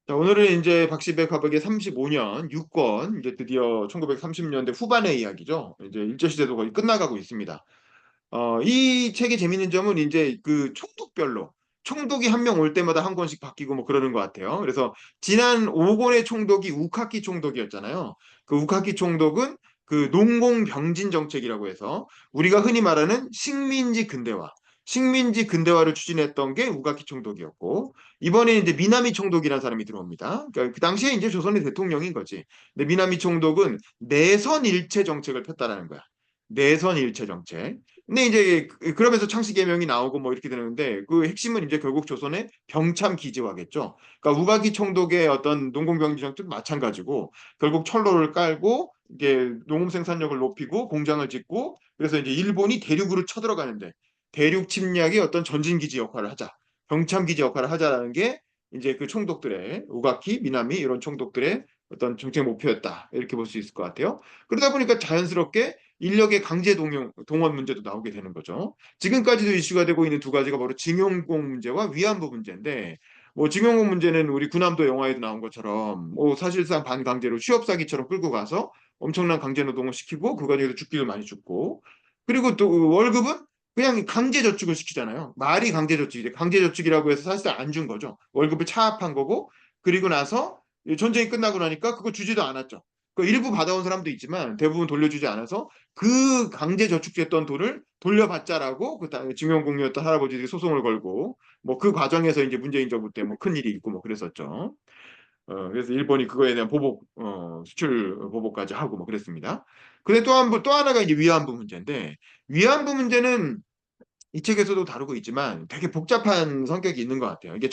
자, 오늘은 이제 박시백 화백의 35년 6권, 이제 드디어 1930년대 후반의 이야기죠. 이제 일제시대도 거의 끝나가고 있습니다. 이 책의 재밌는 점은 이제 그 총독별로, 총독이 한 명 올 때마다 한 권씩 바뀌고 뭐 그러는 것 같아요. 그래서 지난 5권의 총독이 우카키 총독이었잖아요. 그 우카키 총독은 그 농공병진 정책이라고 해서 우리가 흔히 말하는 식민지 근대화를 추진했던 게 우카키 총독이었고, 이번에 이제 미나미 총독이라는 사람이 들어옵니다. 그러니까 그 당시에 이제 조선의 대통령인 거지. 근데 미나미 총독은 내선 일체 정책을 폈다라는 거야. 내선 일체 정책. 근데 이제 그러면서 창씨개명이 나오고 뭐 이렇게 되는데, 그 핵심은 이제 결국 조선의 병참 기지화겠죠. 그러니까 우가기 총독의 어떤 농공병지 정책도 마찬가지고, 결국 철로를 깔고 이게 농업 생산력을 높이고 공장을 짓고, 그래서 이제 일본이 대륙으로 쳐들어가는데 대륙 침략의 어떤 전진 기지 역할을 하자, 병참 기지 역할을 하자라는 게 이제 그 총독들의, 우가키, 미나미 이런 총독들의 어떤 정책 목표였다, 이렇게 볼 수 있을 것 같아요. 그러다 보니까 자연스럽게 인력의 강제 동원 문제도 나오게 되는 거죠. 지금까지도 이슈가 되고 있는 두 가지가 바로 징용공 문제와 위안부 문제인데, 뭐 징용공 문제는 우리 군함도 영화에도 나온 것처럼 뭐 사실상 반강제로 취업 사기처럼 끌고 가서 엄청난 강제 노동을 시키고, 그 과정에서 죽기도 많이 죽고, 그리고 또 월급은 그냥 강제 저축을 시키잖아요. 말이 강제 저축이지. 강제 저축이라고 해서 사실상 안 준 거죠. 월급을 차압한 거고, 그리고 나서 전쟁이 끝나고 나니까 그거 주지도 않았죠. 그 일부 받아온 사람도 있지만 대부분 돌려주지 않아서 그 강제 저축됐던 돈을 돌려받자라고 그 증용공료였던 할아버지들이 소송을 걸고, 뭐 그 과정에서 이제 문재인 정부 때 뭐 큰일이 있고 뭐 그랬었죠. 그래서 일본이 그거에 대한 보복, 수출 보복까지 하고 뭐 그랬습니다. 근데 또 하나가 이제 위안부 문제인데, 위안부 문제는 이 책에서도 다루고 있지만 되게 복잡한 성격이 있는 것 같아요. 이게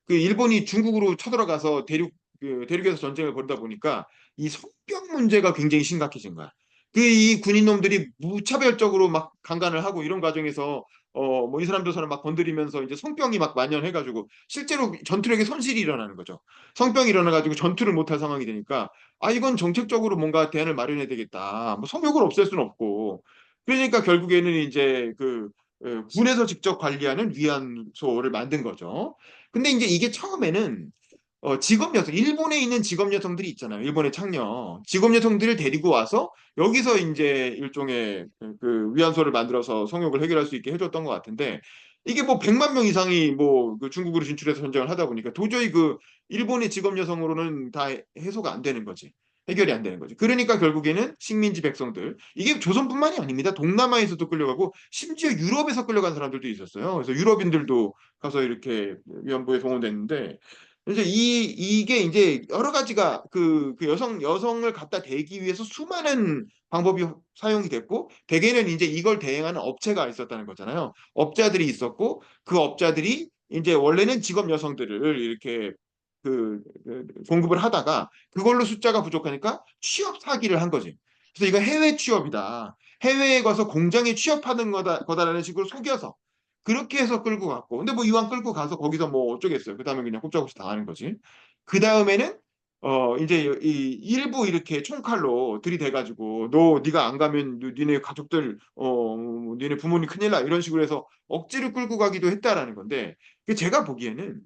그 일본이 중국으로 쳐들어가서 대륙에서 전쟁을 벌이다 보니까 이 성병 문제가 굉장히 심각해진 거야. 그 이 군인놈들이 무차별적으로 막 강간을 하고 이런 과정에서 뭐 이 사람도 사람 막 건드리면서 이제 성병이 막 만연해가지고 실제로 전투력에 손실이 일어나는 거죠. 성병이 일어나가지고 전투를 못할 상황이 되니까, 아 이건 정책적으로 뭔가 대안을 마련해야 되겠다. 뭐 성욕을 없앨 수는 없고. 그러니까 결국에는 이제 군에서 직접 관리하는 위안소를 만든 거죠. 근데 이제 이게 처음에는 직업 여성, 일본에 있는 직업 여성들이 있잖아요. 일본의 창녀. 직업 여성들을 데리고 와서 여기서 이제 일종의 그 위안소를 만들어서 성욕을 해결할 수 있게 해줬던 것 같은데, 이게 뭐 100만 명 이상이 뭐 그 중국으로 진출해서 전쟁을 하다 보니까 도저히 그 일본의 직업 여성으로는 다 해소가 안 되는 거지. 해결이 안 되는 거지. 그러니까 결국에는 식민지 백성들, 이게 조선뿐만이 아닙니다. 동남아에서도 끌려가고 심지어 유럽에서 끌려간 사람들도 있었어요. 그래서 유럽인들도 가서 이렇게 위안부에 동원됐는데, 이제 이게 이제 여러 가지가 그 여성을 갖다 대기 위해서 수많은 방법이 사용이 됐고, 대개는 이제 이걸 대행하는 업체가 있었다는 거잖아요. 업자들이 있었고, 그 업자들이 이제 원래는 직업 여성들을 이렇게 공급을 하다가 그걸로 숫자가 부족하니까 취업 사기를 한 거지. 그래서 이거 해외 취업이다, 해외에 가서 공장에 취업하는 거다라는 식으로 속여서 그렇게 해서 끌고 갔고, 근데 뭐 이왕 끌고 가서 거기서 뭐 어쩌겠어요. 그 다음에 그냥 꼼짝없이 당하는 거지. 그 다음에는 이제 이 일부 이렇게 총칼로 들이대가지고, 너 네가 안 가면 니네 가족들, 니네 부모님 큰일 나, 이런 식으로 해서 억지로 끌고 가기도 했다라는 건데, 제가 보기에는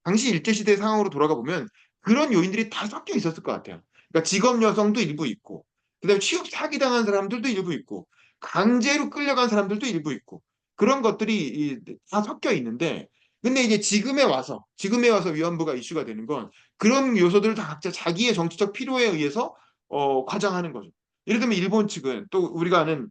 당시 일제시대 상황으로 돌아가 보면 그런 요인들이 다 섞여 있었을 것 같아요. 그러니까 직업 여성도 일부 있고, 그다음에 취업 사기당한 사람들도 일부 있고, 강제로 끌려간 사람들도 일부 있고, 그런 것들이 다 섞여 있는데, 근데 이제 지금에 와서 위안부가 이슈가 되는 건 그런 요소들을 다 각자 자기의 정치적 필요에 의해서 과장하는 거죠. 예를 들면 일본 측은, 또 우리가 아는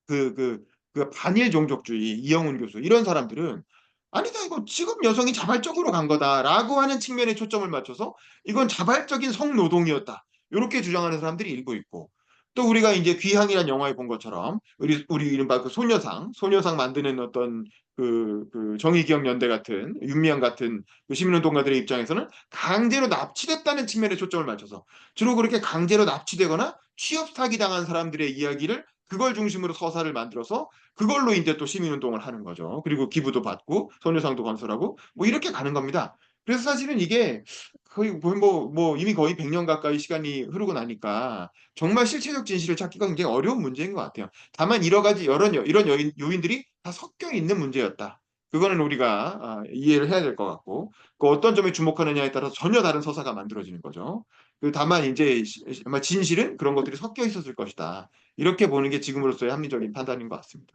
그, 그, 그 반일 종족주의 이영훈 교수 이런 사람들은, 아니다 이거 지금 여성이 자발적으로 간 거다라고 하는 측면에 초점을 맞춰서 이건 자발적인 성노동이었다, 이렇게 주장하는 사람들이 일부 있고, 또 우리가 이제 귀향이라는 영화에 본 것처럼 우리 이른바 그 소녀상 만드는 어떤 정의기억연대 같은 윤미향 같은 그 시민운동가들의 입장에서는 강제로 납치됐다는 측면에 초점을 맞춰서 주로 그렇게 강제로 납치되거나 취업 사기 당한 사람들의 이야기를, 그걸 중심으로 서사를 만들어서 그걸로 이제 또 시민운동을 하는 거죠. 그리고 기부도 받고 소녀상도 건설하고 뭐 이렇게 가는 겁니다. 그래서 사실은 이게 거의 뭐 이미 거의 100년 가까이 시간이 흐르고 나니까 정말 실체적 진실을 찾기가 굉장히 어려운 문제인 것 같아요. 다만 이런 요인들이 다 섞여 있는 문제였다, 그거는 우리가 이해를 해야 될 것 같고 그 어떤 점에 주목하느냐에 따라서 전혀 다른 서사가 만들어지는 거죠. 다만 이제 아마 진실은 그런 것들이 섞여 있었을 것이다. 이렇게 보는 게 지금으로서의 합리적인 판단인 것 같습니다.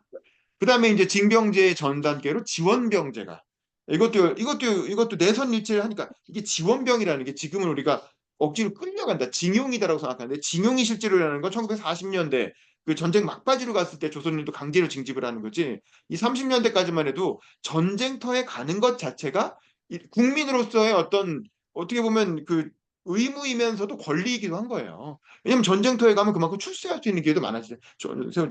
그다음에 이제 징병제의 전 단계로 지원병제가 이것도 내선 일치를 하니까 이게 지원병이라는 게 지금은 우리가 억지로 끌려간다. 징용이다라고 생각하는데 징용이 실제로 일어나는 건 1940년대 그 전쟁 막바지로 갔을 때 조선인도 강제로 징집을 하는 거지. 이 30년대까지만 해도 전쟁터에 가는 것 자체가 국민으로서의 어떤 어떻게 보면 그 의무이면서도 권리이기도 한 거예요. 왜냐면 전쟁터에 가면 그만큼 출세할 수 있는 기회도 많아지죠.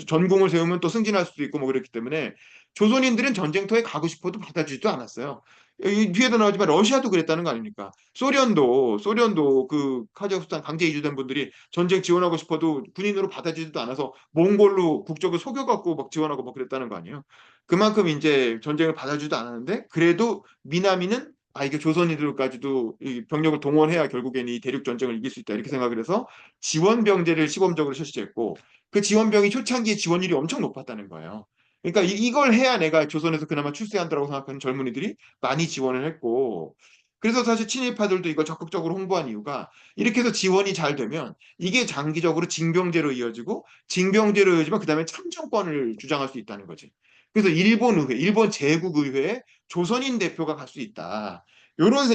전공을 세우면 또 승진할 수도 있고 뭐 그랬기 때문에 조선인들은 전쟁터에 가고 싶어도 받아주지도 않았어요. 이 뒤에도 나오지만 러시아도 그랬다는 거 아닙니까? 소련도 그 카자흐스탄 강제 이주된 분들이 전쟁 지원하고 싶어도 군인으로 받아주지도 않아서 몽골로 국적을 속여갖고 막 지원하고 막 그랬다는 거 아니에요? 그만큼 이제 전쟁을 받아주지도 않았는데 그래도 미나미는 이게 조선인들까지도 이 병력을 동원해야 결국엔 이 대륙 전쟁을 이길 수 있다 이렇게 생각을 해서 지원 병제를 시범적으로 실시했고 그 지원병이 초창기에 지원율이 엄청 높았다는 거예요. 그러니까 이걸 해야 내가 조선에서 그나마 출세한다고 생각하는 젊은이들이 많이 지원을 했고 그래서 사실 친일파들도 이걸 적극적으로 홍보한 이유가 이렇게 해서 지원이 잘 되면 이게 장기적으로 징병제로 이어지고 징병제로 이어지면 그다음에 참정권을 주장할 수 있다는 거지. 그래서 일본 의회, 일본 제국의회에 조선인 대표가 갈 수 있다.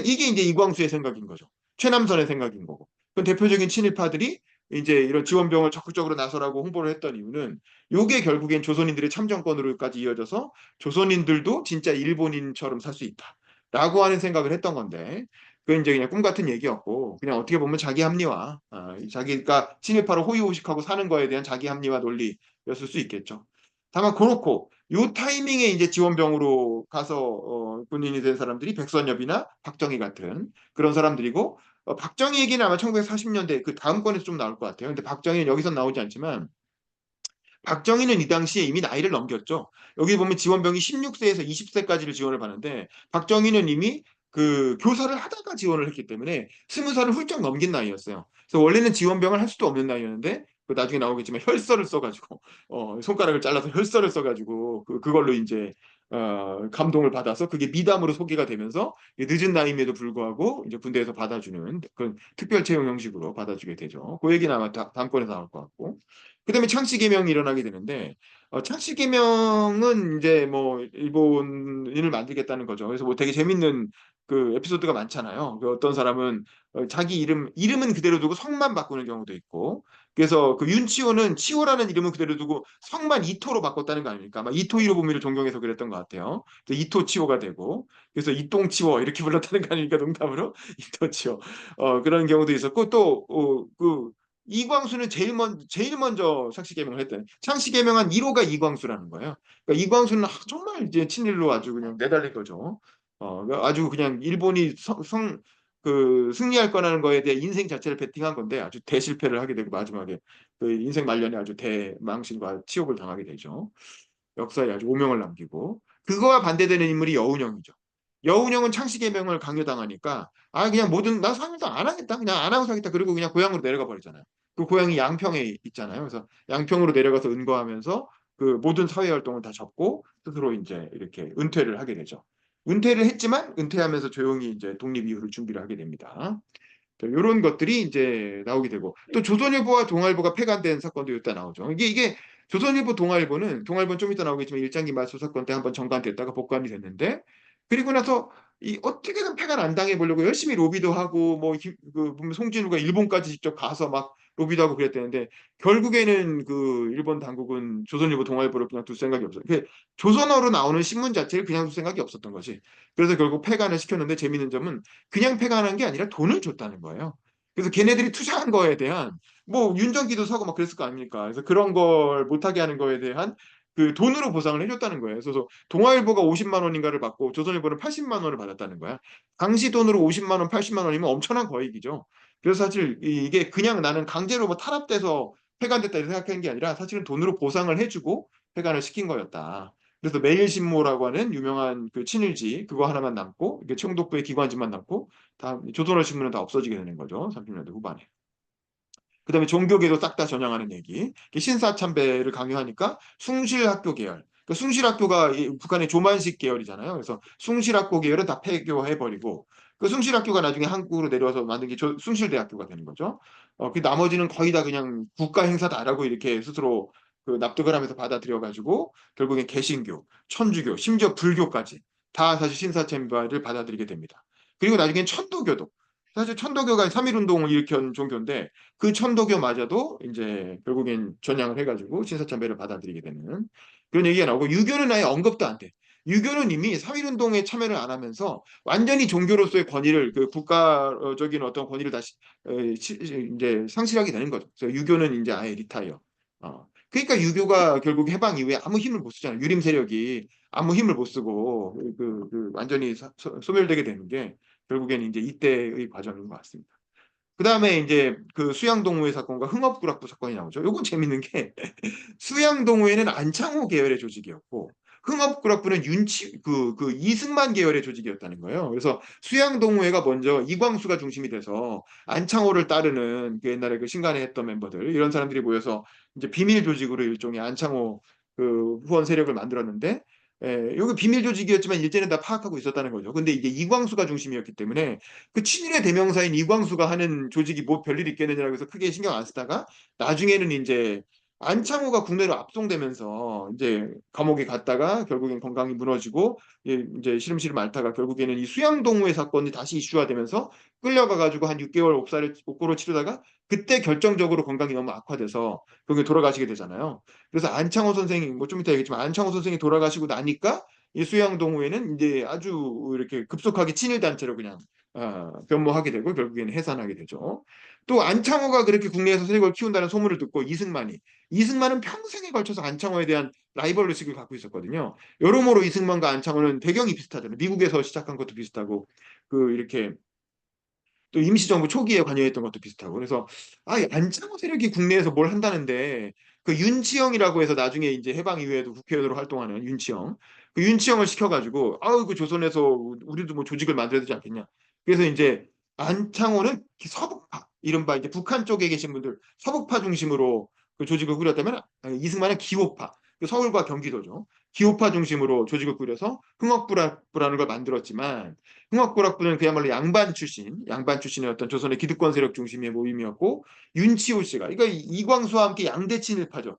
이게 이제 이광수의 생각인 거죠. 최남선의 생각인 거고. 그 대표적인 친일파들이 이제 이런 지원병을 적극적으로 나서라고 홍보를 했던 이유는 이게 결국엔 조선인들의 참정권으로까지 이어져서 조선인들도 진짜 일본인처럼 살 수 있다라고 하는 생각을 했던 건데 그건 이제 그냥 꿈 같은 얘기였고 그냥 어떻게 보면 자기 합리화, 자기가 친일파로 호의호식하고 사는 거에 대한 자기 합리화 논리였을 수 있겠죠. 다만 그렇고 요 타이밍에 이제 지원병으로 가서 군인이 된 사람들이 백선엽이나 박정희 같은 그런 사람들이고 박정희 얘기는 아마 1940년대 그 다음 권에서 좀 나올 것 같아요. 근데 박정희는 여기서 나오지 않지만 박정희는 이 당시에 이미 나이를 넘겼죠. 여기 보면 지원병이 16세에서 20세까지를 지원을 받는데 박정희는 이미 그 교사를 하다가 지원을 했기 때문에 20살을 훌쩍 넘긴 나이였어요. 그래서 원래는 지원병을 할 수도 없는 나이였는데 그 나중에 나오겠지만 혈서를 써가지고 손가락을 잘라서 혈서를 써가지고 그걸로 이제 감동을 받아서 그게 미담으로 소개가 되면서 늦은 나이임에도 불구하고 이제 군대에서 받아주는 그런 특별 채용 형식으로 받아주게 되죠. 그 얘기는 아마 다음 권에서 나올 것 같고. 그다음에 창씨 개명이 일어나게 되는데 창씨 개명은 이제 뭐 일본인을 만들겠다는 거죠. 그래서 뭐 되게 재밌는 그 에피소드가 많잖아요. 그 어떤 사람은 자기 이름은 그대로 두고 성만 바꾸는 경우도 있고. 그래서 그 윤치호는 치호라는 이름은 그대로 두고 성만 이토로 바꿨다는 거 아닙니까? 아마 이토 히로부미를 존경해서 그랬던 것 같아요. 그래서 이토 치호가 되고 그래서 이똥치호 이렇게 불렀다는 거 아닙니까? 농담으로 이토 치호 그런 경우도 있었고 또그 이광수는 제일 먼저 창씨 개명을 했대. 창씨 개명한 1호가 이광수라는 거예요. 그러니까 이광수는 정말 이제 친일로 아주 그냥 내달린 거죠. 아주 그냥 일본이 그 승리할 거라는 거에 대해 인생 자체를 베팅한 건데 아주 대실패를 하게 되고 마지막에 그 인생 말년에 아주 대망신과 치욕을 당하게 되죠. 역사에 아주 오명을 남기고 그거와 반대되는 인물이 여운형이죠. 여운형은 창씨 개명을 강요당하니까 그냥 나 상일도 안 하겠다 그냥 안 하고 살겠다 그리고 그냥 고향으로 내려가 버리잖아요. 그 고향이 양평에 있잖아요. 그래서 양평으로 내려가서 은거하면서 그 모든 사회 활동을 다 접고 스스로 이제 이렇게 은퇴를 하게 되죠. 은퇴를 했지만 은퇴하면서 조용히 이제 독립 이후를 준비를 하게 됩니다. 이런 것들이 이제 나오게 되고 또 조선일보와 동아일보가 폐간된 사건도 이때 나오죠. 이게 조선일보 동아일보는 좀 이따 나오겠지만 일장기 말소 사건 때 한번 정관됐다가 복관이 됐는데 그리고 나서 이 어떻게든 폐간 안 당해 보려고 열심히 로비도 하고 그 보면 송진우가 일본까지 직접 가서 막 로비도 하고 그랬대는데 결국에는 그 일본 당국은 조선일보 동아일보를 그냥 둘 생각이 없어요. 조선어로 나오는 신문 자체를 그냥 둘 생각이 없었던 거지. 그래서 결국 폐간을 시켰는데 재밌는 점은 그냥 폐간한 게 아니라 돈을 줬다는 거예요. 그래서 걔네들이 투자한 거에 대한 뭐 윤전기도 사고 막 그랬을 거 아닙니까? 그래서 그런 걸 못하게 하는 거에 대한 그 돈으로 보상을 해줬다는 거예요. 그래서 동아일보가 50만 원인가를 받고 조선일보는 80만 원을 받았다는 거야. 당시 돈으로 50만 원, 80만 원이면 엄청난 거액이죠. 그래서 사실 이게 그냥 나는 강제로 뭐 탄압돼서 폐간됐다 이렇게 생각하는 게 아니라 사실은 돈으로 보상을 해주고 폐간을 시킨 거였다. 그래서 매일신모라고 하는 유명한 그 친일지 그거 하나만 남고 이게 청독부의 기관지만 남고 다 조선어 신문은 다 없어지게 되는 거죠. 30년대 후반에. 그다음에 종교계도 싹 다 전향하는 얘기. 신사참배를 강요하니까 숭실학교 계열. 숭실학교가 북한의 조만식 계열이잖아요. 그래서 숭실학교 계열은 다 폐교해버리고 그 숭실학교가 나중에 한국으로 내려와서 만든 게 숭실대학교가 되는 거죠. 그 나머지는 거의 다 그냥 국가 행사다라고 이렇게 스스로 그 납득을 하면서 받아들여가지고 결국엔 개신교, 천주교, 심지어 불교까지 다 사실 신사참배를 받아들이게 됩니다. 그리고 나중엔 천도교도 사실 천도교가 3.1운동을 일으킨 종교인데 그 천도교마저도 이제 결국엔 전향을 해가지고 신사참배를 받아들이게 되는 그런 얘기가 나오고 유교는 아예 언급도 안 돼. 유교는 이미 3.1운동에 참여를 안 하면서 완전히 종교로서의 권위를 그 국가적인 어떤 권위를 다시 이제 상실하게 되는 거죠. 그래서 유교는 이제 아예 리타이어. 그러니까 유교가 결국 해방 이후에 아무 힘을 못 쓰잖아요. 유림 세력이 아무 힘을 못 쓰고 완전히 소멸되게 되는 게 결국에는 이제 이때의 과정인 것 같습니다. 그 다음에 이제 그 수양동호회 사건과 흥업구락부 사건이 나오죠. 요건 재밌는 게 수양동호회는 안창호 계열의 조직이었고 흥업구락부는 이승만 계열의 조직이었다는 거예요. 그래서 수양동호회가 먼저 이광수가 중심이 돼서 안창호를 따르는 그 옛날에 그 신간에 했던 멤버들 이런 사람들이 모여서 이제 비밀 조직으로 일종의 안창호 그 후원 세력을 만들었는데 여기 비밀 조직이었지만 일제는 다 파악하고 있었다는 거죠. 근데 이게 이광수가 중심이었기 때문에 그 친일의 대명사인 이광수가 하는 조직이 뭐 별일 있겠느냐고 해서 크게 신경 안 쓰다가 나중에는 이제 안창호가 국내로 압송되면서 이제 감옥에 갔다가 결국엔 건강이 무너지고 이제 시름시름 앓다가 결국에는 이 수양동호회 사건이 다시 이슈화 되면서 끌려가가지고 한 6개월 옥고로 치르다가 그때 결정적으로 건강이 너무 악화돼서 거기 돌아가시게 되잖아요. 그래서 안창호 선생이 뭐 좀 이따 얘기했지만 안창호 선생이 돌아가시고 나니까 이 수양동호회는 이제 아주 이렇게 급속하게 친일 단체로 그냥 변모하게 되고 결국에는 해산하게 되죠. 또 안창호가 그렇게 국내에서 세력을 키운다는 소문을 듣고 이승만은 평생에 걸쳐서 안창호에 대한 라이벌 의식을 갖고 있었거든요. 여러모로 이승만과 안창호는 배경이 비슷하잖아요. 미국에서 시작한 것도 비슷하고 그 이렇게 또 임시정부 초기에 관여했던 것도 비슷하고 그래서 안창호 세력이 국내에서 뭘 한다는데 그 윤치영이라고 해서 나중에 이제 해방 이후에도 국회의원으로 활동하는 윤치영 그 윤치영을 시켜가지고 그 조선에서 우리도 뭐 조직을 만들어야 되지 않겠냐 그래서 이제 안창호는 서북파 이른바 이제 북한 쪽에 계신 분들 서북파 중심으로 그 조직을 꾸렸다면 이승만은 기호파 그 서울과 경기도죠 기호파 중심으로 조직을 꾸려서 흥업부라는 걸 만들었지만 흥학부락부는 그야말로 양반 출신의 어떤 조선의 기득권 세력 중심의 모임이었고 윤치호 씨가 그러니까 이광수와 함께 양대 친일파죠.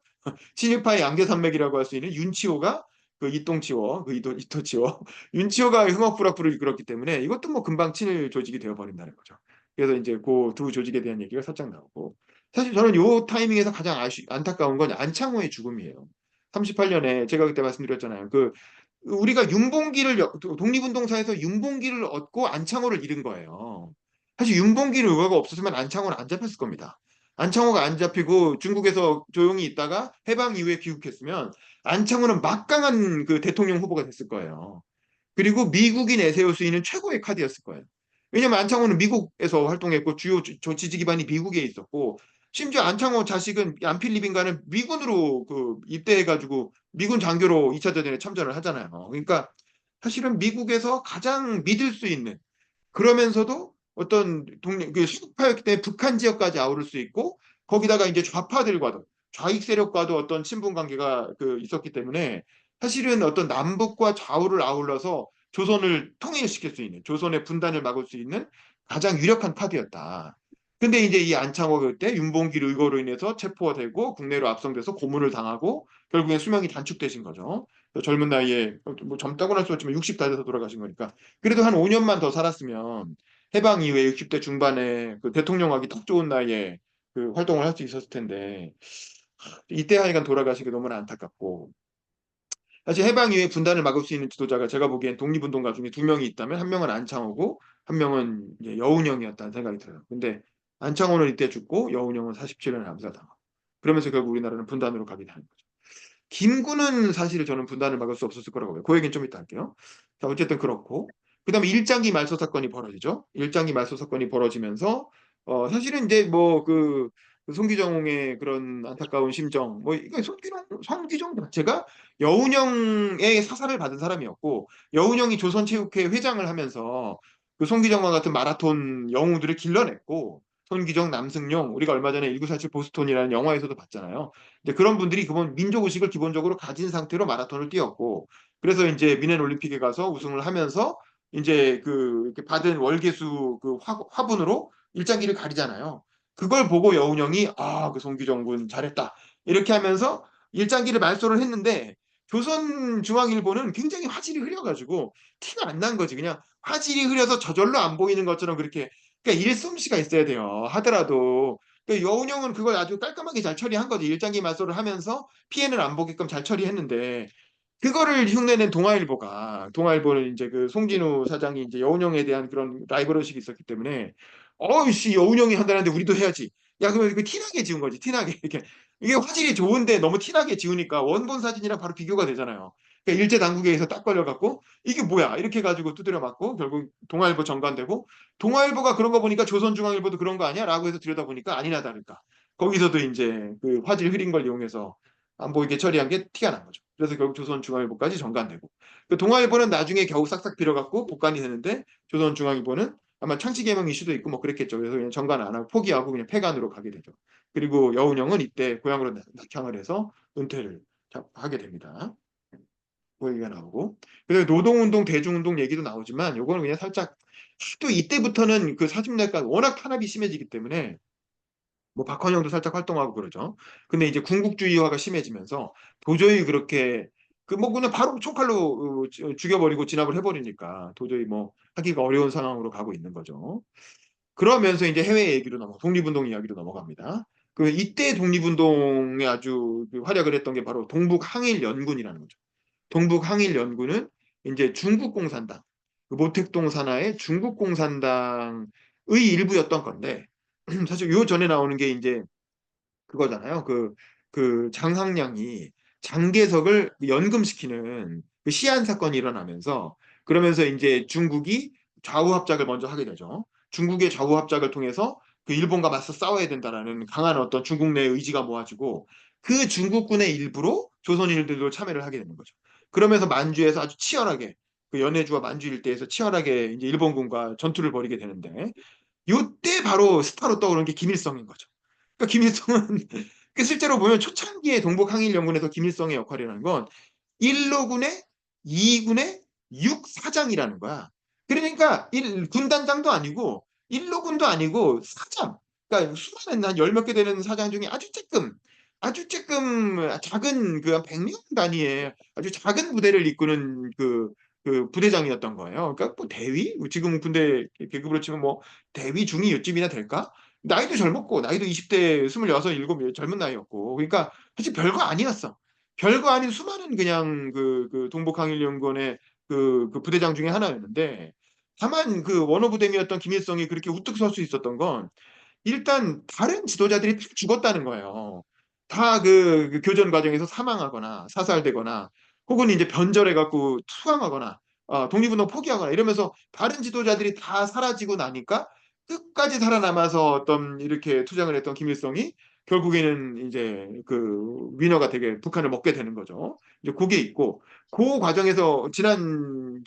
친일파의 양대산맥이라고 할 수 있는 윤치호가 그 이똥치호, 그 이토치호, 윤치호가 흥학부락부를 이끌었기 때문에 이것도 뭐 금방 친일 조직이 되어버린다는 거죠. 그래서 이제 그 두 조직에 대한 얘기가 살짝 나오고 사실 저는 요 타이밍에서 가장 안타까운 건 안창호의 죽음이에요. 38년에 제가 그때 말씀드렸잖아요. 우리가 독립운동사에서 윤봉기를 얻고 안창호를 잃은 거예요. 사실 윤봉길 의거가 없었으면 안창호는 안 잡혔을 겁니다. 안창호가 안 잡히고 중국에서 조용히 있다가 해방 이후에 귀국했으면 안창호는 막강한 그 대통령 후보가 됐을 거예요. 그리고 미국이 내세울 수 있는 최고의 카드였을 거예요. 왜냐면 안창호는 미국에서 활동했고 주요 지지 기반이 미국에 있었고 심지어 안창호 자식은 안필리빈가는 미군으로 그 입대해가지고 미군 장교로 2차 대전에 참전을 하잖아요. 그러니까 사실은 미국에서 가장 믿을 수 있는 그러면서도 어떤 수국파였기 때문에 북한 지역까지 아우를 수 있고 거기다가 이제 좌파들과도 좌익 세력과도 어떤 친분 관계가 있었기 때문에 사실은 어떤 남북과 좌우를 아울러서 조선을 통일시킬 수 있는 조선의 분단을 막을 수 있는 가장 유력한 카드였다. 근데 이제 이 안창호 그때 윤봉길 의거로 인해서 체포가 되고 국내로 압송돼서 고문을 당하고 결국엔 수명이 단축되신 거죠. 젊은 나이에 뭐 젊다고는 할 수 없지만 60 다 돼서 돌아가신 거니까 그래도 한 5년만 더 살았으면 해방 이후에 60대 중반에 그 대통령하기 딱 좋은 나이에 그 활동을 할 수 있었을 텐데 이때 하여간 돌아가시기 너무나 안타깝고 사실 해방 이후에 분단을 막을 수 있는 지도자가 제가 보기엔 독립운동가 중에 두 명이 있다면 한 명은 안창호고 한 명은 이제 여운형이었다는 생각이 들어요. 근데 안창호는 이때 죽고 여운형은 47년에 암살당하고 그러면서 결국 우리나라는 분단으로 가게 되는 거죠. 김구는 사실 저는 분단을 막을 수 없었을 거라고 봐요. 그 얘기는 좀 이따 할게요. 자, 어쨌든 그렇고. 그다음에 일장기 말소 사건이 벌어지죠. 일장기 말소 사건이 벌어지면서 사실은 이제 그 송기정의 그런 안타까운 심정, 뭐 이거 송기정 자체가 여운형의 사살을 받은 사람이었고 여운형이 조선체육회 회장을 하면서 그 송기정과 같은 마라톤 영웅들을 길러냈고 손기정, 남승용, 우리가 얼마 전에 1947 보스톤이라는 영화에서도 봤잖아요. 이제 그런 분들이 그분 민족 의식을 기본적으로 가진 상태로 마라톤을 뛰었고, 그래서 이제 미넨 올림픽에 가서 우승을 하면서 이제 그 이렇게 받은 월계수 그 화분으로 일장기를 가리잖아요. 그걸 보고 여운형이 그 손기정 군 잘했다 이렇게 하면서 일장기를 말소를 했는데, 조선중앙일보는 굉장히 화질이 흐려가지고 티가 안 난 거지. 그냥 화질이 흐려서 저절로 안 보이는 것처럼 그렇게, 그러니까 일솜씨가 있어야 돼요. 하더라도. 그러니까 여운형은 그걸 아주 깔끔하게 잘 처리한 거지. 일장기 말소를 하면서 피해는 안 보게끔 잘 처리했는데, 그거를 흉내낸 동아일보는 이제 그 송진우 사장이 이제 여운형에 대한 그런 라이벌 의식이 있었기 때문에, 어이씨 여운형이 한다는데 우리도 해야지. 야, 그러면 그 티나게 지운 거지. 티나게 이렇게. 이게 화질이 좋은데 너무 티나게 지우니까 원본 사진이랑 바로 비교가 되잖아요. 그러니까 일제 당국에서 딱 걸려갖고 이게 뭐야 이렇게 가지고 두드려 맞고 결국 동아일보 정관되고, 동아일보가 그런 거 보니까 조선중앙일보도 그런 거 아니야? 라고 해서 들여다보니까 아니나 다를까. 거기서도 이제 그 화질 흐린 걸 이용해서 안 보이게 처리한 게 티가 난 거죠. 그래서 결국 조선중앙일보까지 정관되고, 그 동아일보는 나중에 겨우 싹싹 빌어갖고 복관이 되는데, 조선중앙일보는 아마 창씨개명 이슈도 있고 뭐 그랬겠죠. 그래서 그냥 정관 안 하고 포기하고 그냥 폐간으로 가게 되죠. 그리고 여운형은 이때 고향으로 낙향을 해서 은퇴를 하게 됩니다. 그 얘기가 나오고, 그래서 노동운동, 대중운동 얘기도 나오지만 요거는 그냥 살짝, 또 이때부터는 그 사집내가 워낙 탄압이 심해지기 때문에 뭐 박헌영도 살짝 활동하고 그러죠. 근데 이제 군국주의화가 심해지면서 도저히 그렇게 그 뭐 그냥 바로 총칼로 죽여버리고 진압을 해버리니까 도저히 뭐 하기가 어려운 상황으로 가고 있는 거죠. 그러면서 이제 해외 얘기로 독립운동 이야기로 넘어갑니다. 그 이때 독립운동에 아주 그 활약을 했던 게 바로 동북항일연군이라는 거죠. 동북항일연군은 이제 중국공산당, 그 모택동 산하의 중국공산당의 일부였던 건데, 사실 요 전에 나오는 게 이제 그거잖아요. 그 장항량이 장개석을 연금시키는 그 시안 사건이 일어나면서, 그러면서 이제 중국이 좌우 합작을 먼저 하게 되죠. 중국의 좌우 합작을 통해서 그 일본과 맞서 싸워야 된다라는 강한 어떤 중국 내 의지가 모아지고, 그 중국군의 일부로 조선인들도 참여를 하게 되는 거죠. 그러면서 만주에서 아주 치열하게, 그 연해주와 만주 일대에서 치열하게 이제 일본군과 전투를 벌이게 되는데, 요때 바로 스타로 떠오르는 게 김일성인 거죠. 그러니까 김일성은 그 실제로 보면 초창기에 동북항일연군에서 김일성의 역할이라는 건 1로군의 2군의 6사장이라는 거야. 그러니까 군단장도 아니고 1로군도 아니고 사장. 그러니까 수많은 한 열 몇 개 되는 사장 중에 아주 쬐끔 작은 그 한 100명 단위의 아주 작은 부대를 이끄는 그 부대장이었던 거예요. 그러니까 뭐 대위? 지금 군대 계급으로 치면 뭐 대위 중위 요쯤이나 될까? 나이도 젊었고, 나이도 20대 26, 7 젊은 나이였고. 그러니까 사실 별거 아니었어. 별거 아닌 수많은 그냥 그 동북항일연군의 그 부대장 중에 하나였는데, 다만 그 원로부대미였던 김일성이 그렇게 우뚝 설 수 있었던 건, 일단 다른 지도자들이 다 죽었다는 거예요. 다 그 교전 과정에서 사망하거나 사살되거나, 혹은 이제 변절해 갖고 투항하거나, 독립운동 포기하거나 이러면서 다른 지도자들이 다 사라지고 나니까 끝까지 살아남아서 어떤 이렇게 투쟁을 했던 김일성이 결국에는 이제 그 위너가 되게 북한을 먹게 되는 거죠. 이제 그게 있고, 그 과정에서 지난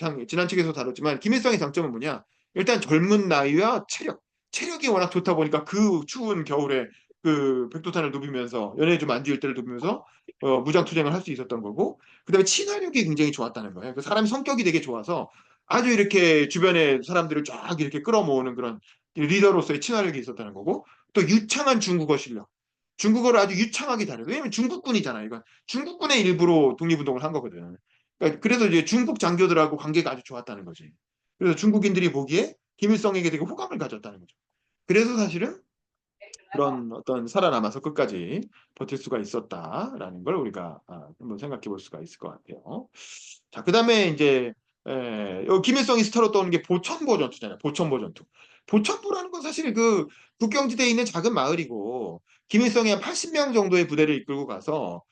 책에서 다뤘지만 김일성의 장점은 뭐냐? 일단 젊은 나이와 체력이 워낙 좋다 보니까 그 추운 겨울에 그 백두산을 누비면서 연해주 만주일대를 누비면서 무장 투쟁을 할 수 있었던 거고, 그다음에 친화력이 굉장히 좋았다는 거예요. 그 사람이 성격이 되게 좋아서 아주 이렇게 주변에 사람들을 쫙 이렇게 끌어모으는 그런 리더로서의 친화력이 있었다는 거고, 또 유창한 중국어 실력. 중국어를 아주 유창하게 잘해요. 왜냐면 중국군이잖아요. 이건 중국군의 일부로 독립운동을 한 거거든. 그러니까 그래서 이제 중국 장교들하고 관계가 아주 좋았다는 거지. 그래서 중국인들이 보기에 김일성에게 되게 호감을 가졌다는 거죠. 그래서 사실은 그런 어떤 살아남아서 끝까지 버틸 수가 있었다라는 걸 우리가 한번 생각해 볼 수가 있을 것 같아요. 자, 그다음에 이제 김일성이 스타로 떠오르는 게 보천보 전투잖아요. 보천보 전투. 보천보라는 건 사실 그 국경지대에 있는 작은 마을이고, 김일성이 한 80명 정도의 부대를 이끌고 가서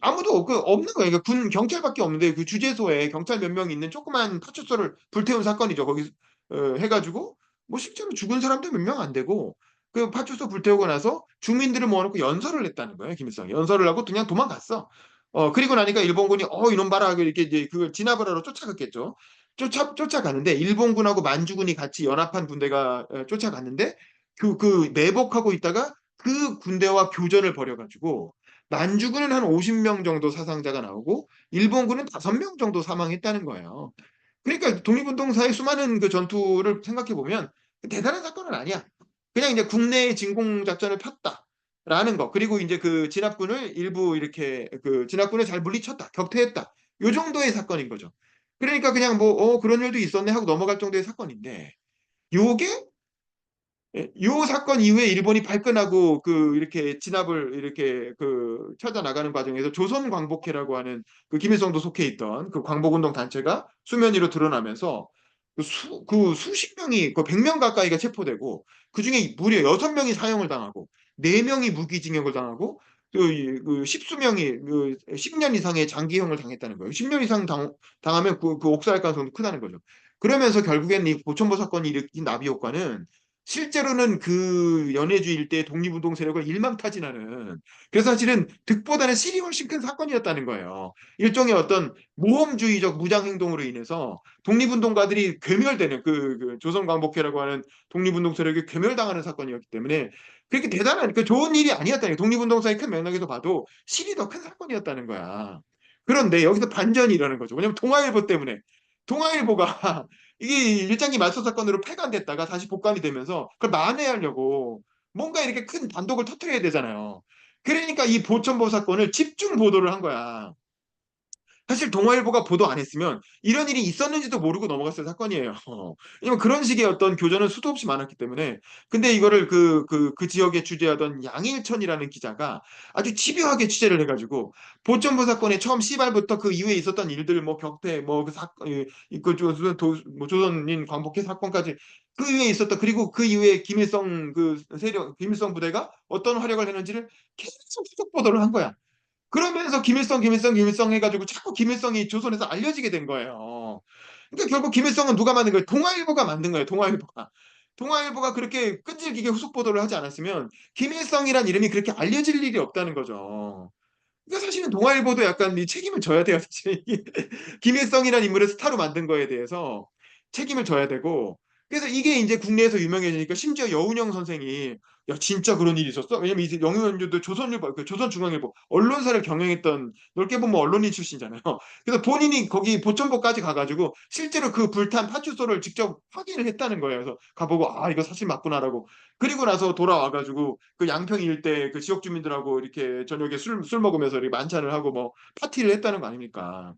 아무도 그 없는 거예요. 그러니까 군 경찰밖에 없는데 그 주재소에 경찰 몇 명 있는 조그만 파출소를 불태운 사건이죠. 거기 해가지고 뭐 실제로 죽은 사람도 몇 명 안 되고, 그 파출소 불태우고 나서 주민들을 모아놓고 연설을 했다는 거예요. 김일성이 연설을 하고 그냥 도망갔어. 그리고 나니까 일본군이 이놈 봐라 이렇게 이제 그걸 진압을 하러 쫓아갔겠죠. 쫓아가는데 일본군하고 만주군이 같이 연합한 군대가 쫓아갔는데 매복하고 있다가 그 군대와 교전을 벌여가지고 만주군은 한 50명 정도 사상자가 나오고 일본군은 5명 정도 사망했다는 거예요. 그러니까 독립운동사의 수많은 그 전투를 생각해 보면 대단한 사건은 아니야. 그냥 이제 국내에 진공 작전을 폈다라는 거. 그리고 이제 그 진압군을 일부 이렇게 그 진압군을 잘 물리쳤다, 격퇴했다. 요 정도의 사건인 거죠. 그러니까 그냥 뭐 그런 일도 있었네 하고 넘어갈 정도의 사건인데 요게 요 사건 이후에 일본이 발끈하고 그 이렇게 진압을 이렇게 그 쳐져 나가는 과정에서 조선광복회라고 하는 그 김일성도 속해 있던 그 광복운동 단체가 수면 위로 드러나면서 그 수십 명이 그 100명 가까이가 체포되고 그 중에 무려 6명이 사형을 당하고 4명이 무기징역을 당하고 그 십수명이 그 10년 이상의 장기형을 당했다는 거예요. 10년 이상 당하면 그 옥살할 가능성도 크다는 거죠. 그러면서 결국엔 이 보천보 사건이 일으킨 나비 효과는 실제로는 그 연해주 일대 독립운동 세력을 일망타진하는 그래서 사실은 득보다는 실이 훨씬 큰 사건이었다는 거예요. 일종의 어떤 모험주의적 무장 행동으로 인해서 독립운동가들이 괴멸되는 그 조선광복회라고 하는 독립운동 세력이 괴멸당하는 사건이었기 때문에 그렇게 대단한 그 좋은 일이 아니었다는 거예요. 독립운동사의 큰 맥락에서 봐도 실이 더 큰 사건이었다는 거야. 그런데 여기서 반전이 일어나는 거죠. 왜냐하면 동아일보 때문에 동아일보가 이게 일장기 말소 사건으로 폐간됐다가 다시 복관이 되면서 그걸 만회하려고 뭔가 이렇게 큰 단독을 터트려야 되잖아요. 그러니까 이 보천보 사건을 집중 보도를 한 거야. 사실 동아일보가 보도 안 했으면 이런 일이 있었는지도 모르고 넘어갔을 사건이에요. 왜냐면 그런 식의 어떤 교전은 수도 없이 많았기 때문에. 근데 이거를 그 지역에 취재하던 양일천이라는 기자가 아주 집요하게 취재를 해가지고 보천보 사건의 처음 시발부터 그 이후에 있었던 일들, 뭐 격퇴, 뭐그 사건, 그 뭐 조선인 광복회 사건까지 그 이후에 있었던 그리고 그 이후에 김일성 그 세력, 김일성 부대가 어떤 활약을 했는지를 계속 후속 보도를 한 거야. 그러면서 김일성 해가지고 자꾸 김일성이 조선에서 알려지게 된 거예요. 그러니까 결국 김일성은 누가 만든 거예요? 동아일보가 만든 거예요. 동아일보가. 동아일보가 그렇게 끈질기게 후속 보도를 하지 않았으면 김일성이란 이름이 그렇게 알려질 일이 없다는 거죠. 그러니까 사실은 동아일보도 약간 이 책임을 져야 돼요. 사실 김일성이라는 인물을 스타로 만든 거에 대해서 책임을 져야 되고 그래서 이게 이제 국내에서 유명해지니까 심지어 여운형 선생이 야 진짜 그런 일이 있었어? 왜냐면 이제 영의원도 조선일보, 그 조선중앙일보 언론사를 경영했던 넓게 보면 언론인 출신이잖아요. 그래서 본인이 거기 보천보까지 가가지고 실제로 그 불탄 파출소를 직접 확인을 했다는 거예요. 그래서 가보고 아 이거 사실 맞구나라고. 그리고 나서 돌아와가지고 그 양평 일대 그 지역 주민들하고 이렇게 저녁에 술 먹으면서 이렇게 만찬을 하고 뭐 파티를 했다는 거 아닙니까?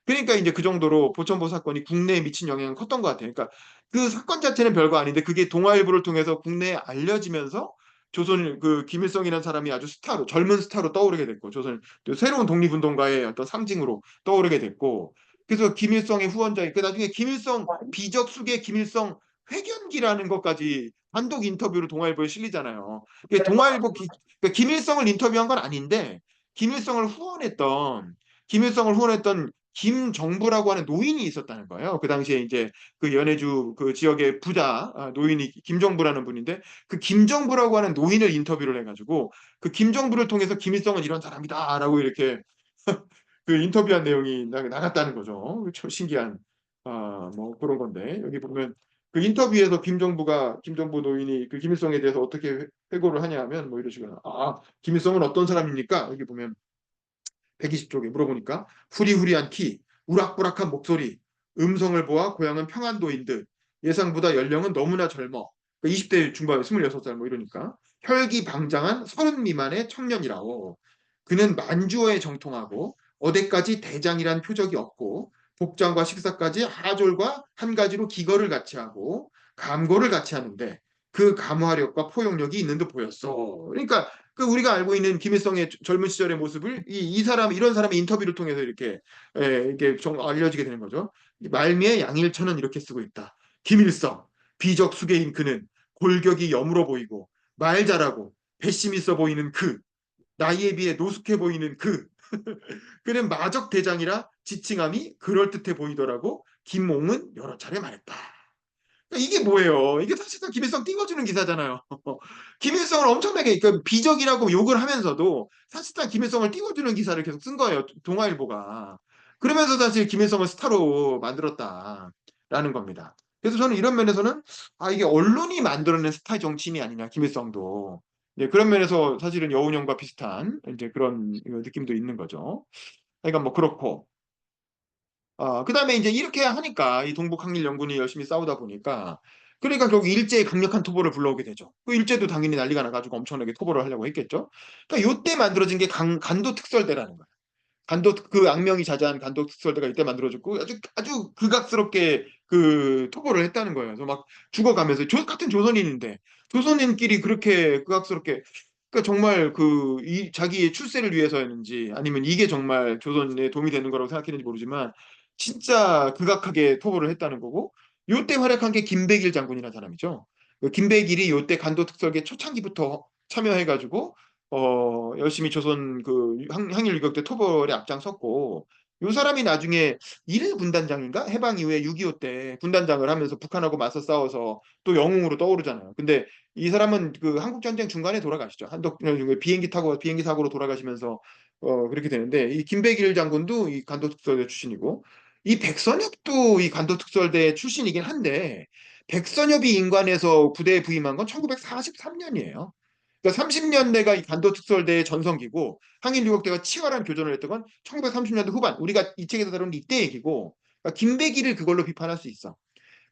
그러니까 이제 그 정도로 보천보 사건이 국내에 미친 영향은 컸던 것 같아요. 그러니까 그 사건 자체는 별거 아닌데 그게 동아일보를 통해서 국내에 알려지면서 조선 그 김일성이라는 사람이 아주 스타로 젊은 스타로 떠오르게 됐고 조선 또 새로운 독립운동가의 어떤 상징으로 떠오르게 됐고 그래서 김일성의 후원자인 그 나중에 김일성 비적수계 김일성 회견기라는 것까지 단독 인터뷰로 동아일보에 실리잖아요. 그러니까 김일성을 인터뷰한 건 아닌데 김일성을 후원했던 김정부라고 하는 노인이 있었다는 거예요. 그 당시에 이제 그 연해주 그 지역의 부자 노인이 김정부라는 분인데 그 김정부라고 하는 노인을 인터뷰를 해가지고 그 김정부를 통해서 김일성은 이런 사람이다라고 이렇게 그 인터뷰한 내용이 나갔다는 거죠. 참 신기한 뭐 그런 건데 여기 보면 그 인터뷰에서 김정부 노인이 그 김일성에 대해서 어떻게 회고를 하냐 하면 뭐 이런 식으로 김일성은 어떤 사람입니까? 여기 보면 120쪽에 물어보니까 후리후리한 키, 우락부락한 목소리, 음성을 보아 고향은 평안도인 듯 예상보다 연령은 너무나 젊어. 20대 중반 26살 뭐 이러니까 혈기방장한 30 미만의 청년이라고. 그는 만주어에 정통하고 어디까지 대장이란 표적이 없고 복장과 식사까지 하졸과 한 가지로 기거를 같이 하고 감고를 같이 하는데 그 감화력과 포용력이 있는 듯 보였어. 그러니까 그 우리가 알고 있는 김일성의 젊은 시절의 모습을 이 사람 이런 사람의 인터뷰를 통해서 이렇게 알려지게 되는 거죠. 말미에 양일천은 이렇게 쓰고 있다. 김일성 비적 수계인 그는 골격이 여물어 보이고 말 잘하고 배심 있어 보이는 그 나이에 비해 노숙해 보이는 그는 마적 대장이라 지칭함이 그럴듯해 보이더라고 김몽은 여러 차례 말했다. 그러니까 이게 뭐예요? 이게 사실상 김일성 띄워주는 기사잖아요. 김일성을 엄청나게 그 비적이라고 욕을 하면서도 사실상 김일성을 띄워주는 기사를 계속 쓴 거예요. 동아일보가. 그러면서 사실 김일성을 스타로 만들었다라는 겁니다. 그래서 저는 이런 면에서는 이게 언론이 만들어낸 스타 정치인이 아니냐, 김일성도. 예, 그런 면에서 사실은 여운형과 비슷한 이제 그런 느낌도 있는 거죠. 그러니까 뭐 그렇고. 그다음에 이제 이렇게 하니까 이 동북항일연군이 열심히 싸우다 보니까 그러니까 결국 일제의 강력한 토벌을 불러오게 되죠. 그 일제도 당연히 난리가 나가지고 엄청나게 토벌을 하려고 했겠죠. 그러니까 요때 만들어진 게 간도 특설대라는 거예요. 간도 그 악명이 자자한 간도 특설대가 이때 만들어졌고 아주 아주 극악스럽게 그 토벌을 했다는 거예요. 그래서 막 죽어가면서 같은 조선인인데 조선인끼리 그렇게 극악스럽게 그러니까 정말 그 이 자기의 출세를 위해서였는지 아니면 이게 정말 조선에 도움이 되는 거라고 생각했는지 모르지만 진짜 극악하게 토벌을 했다는 거고 요때 활약한 게 김백일 장군이라는 사람이죠. 그 김백일이 요때 간도 특설계 초창기부터 참여해가지고 열심히 조선 그 항일 유격 때 토벌에 앞장섰고 요 사람이 나중에 일일 군단장인가 해방 이후에 6.25 때 군단장을 하면서 북한하고 맞서 싸워서 또 영웅으로 떠오르잖아요. 근데 이 사람은 그 한국 전쟁 중간에 돌아가시죠. 한독 비행기 타고 비행기 사고로 돌아가시면서 그렇게 되는데 이 김백일 장군도 이 간도특설대 출신이고 이 백선엽도 이 간도특설대 출신이긴 한데 백선엽이 인관에서 부대에 부임한 건 1943년이에요. 그러니까 30년대가 이 간도특설대의 전성기고 항일유격대가 치열한 교전을 했던 건 1930년대 후반 우리가 이 책에서 다룬 이때 얘기고 그러니까 김백일을 그걸로 비판할 수 있어.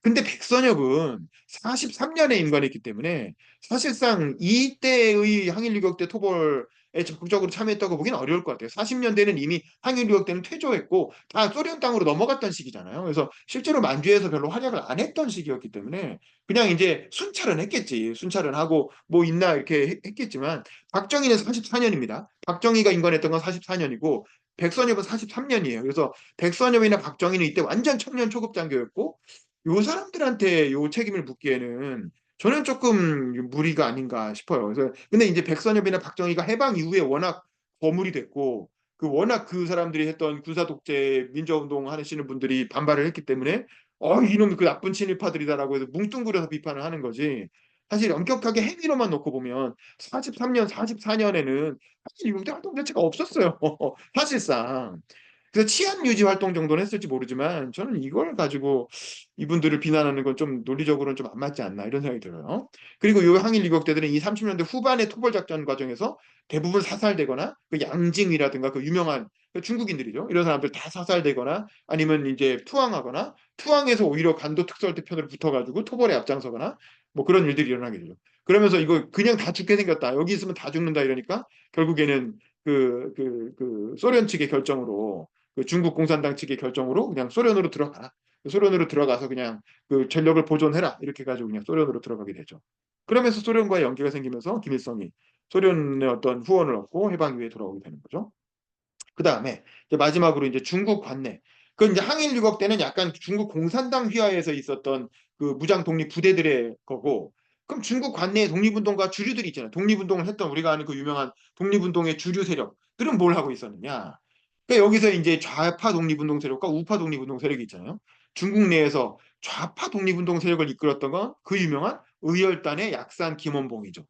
근데 백선엽은 43년에 임관했기 때문에 사실상 이때의 항일유격대 토벌에 적극적으로 참여했다고 보기는 어려울 것 같아요. 40년대는 이미 항일유격대는 퇴조했고 다 소련 땅으로 넘어갔던 시기잖아요. 그래서 실제로 만주에서 별로 활약을 안 했던 시기였기 때문에 그냥 이제 순찰은 했겠지. 순찰은 하고 뭐 있나 이렇게 했겠지만 박정희는 44년입니다. 박정희가 임관했던 건 44년이고 백선엽은 43년이에요. 그래서 백선엽이나 박정희는 이때 완전 청년 초급 장교였고 요 사람들한테 요 책임을 묻기에는 저는 조금 무리가 아닌가 싶어요. 그래서 근데 이제 백선엽이나 박정희가 해방 이후에 워낙 거물이 됐고 그 워낙 그 사람들이 했던 군사 독재 민주운동 하시는 분들이 반발을 했기 때문에 이놈이 그 나쁜 친일파들이다라고 해서 뭉뚱그려서 비판을 하는 거지. 사실 엄격하게 행위로만 놓고 보면 43년, 44년에는 사실 이국대 활동 자체가 없었어요. 사실상. 그래서 치안 유지 활동 정도는 했을지 모르지만 저는 이걸 가지고 이분들을 비난하는 건 좀 논리적으로는 좀 안 맞지 않나 이런 생각이 들어요. 그리고 이 항일 유격대들은 이 30년대 후반의 토벌 작전 과정에서 대부분 사살되거나 그 양징이라든가 그 유명한 그 중국인들이죠. 이런 사람들 다 사살되거나 아니면 이제 투항하거나 투항해서 오히려 간도 특설대 편으로 붙어가지고 토벌에 앞장서거나 뭐 그런 일들이 일어나게 되죠. 그러면서 이거 그냥 다 죽게 생겼다. 여기 있으면 다 죽는다 이러니까 결국에는 그 소련 측의 결정으로 그 중국 공산당 측의 결정으로 그냥 소련으로 들어가라. 소련으로 들어가서 그냥 그 전력을 보존해라. 이렇게 가지고 그냥 소련으로 들어가게 되죠. 그러면서 소련과의 연계가 생기면서 김일성이 소련의 어떤 후원을 얻고 해방 이후에 돌아오게 되는 거죠. 그 다음에 마지막으로 이제 중국 관내. 그 이제 항일 유격 때는 약간 중국 공산당 휘하에서 있었던 그 무장 독립 부대들의 거고, 그럼 중국 관내에 독립운동가 주류들이 있잖아요. 독립운동을 했던 우리가 아는 그 유명한 독립운동의 주류 세력들은 뭘 하고 있었느냐? 그러니까 여기서 이제 좌파 독립운동 세력과 우파 독립운동 세력이 있잖아요. 중국 내에서 좌파 독립운동 세력을 이끌었던 건 그 유명한 의열단의 약산 김원봉이죠.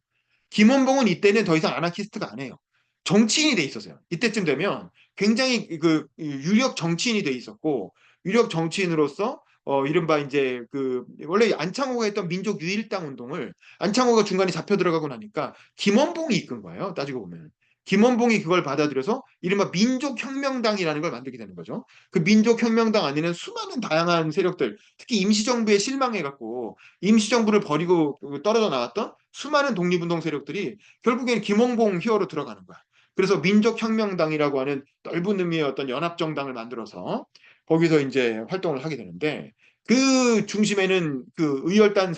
김원봉은 이때는 더 이상 아나키스트가 아니에요. 정치인이 돼 있었어요. 이때쯤 되면 굉장히 그 유력 정치인이 돼 있었고 유력 정치인으로서 이른바 이제 그 원래 안창호가 했던 민족 유일당 운동을 안창호가 중간에 잡혀 들어가고 나니까 김원봉이 이끈 거예요. 따지고 보면. 김원봉이 그걸 받아들여서 이른바 민족혁명당이라는 걸 만들게 되는 거죠. 그 민족혁명당 안에는 수많은 다양한 세력들, 특히 임시정부에 실망해갖고 임시정부를 버리고 떨어져 나왔던 수많은 독립운동 세력들이 결국엔 김홍봉 히어로 들어가는 거야. 그래서 민족혁명당이라고 하는 넓은 의미의 어떤 연합정당을 만들어서 거기서 이제 활동을 하게 되는데 그 중심에는 그 의열단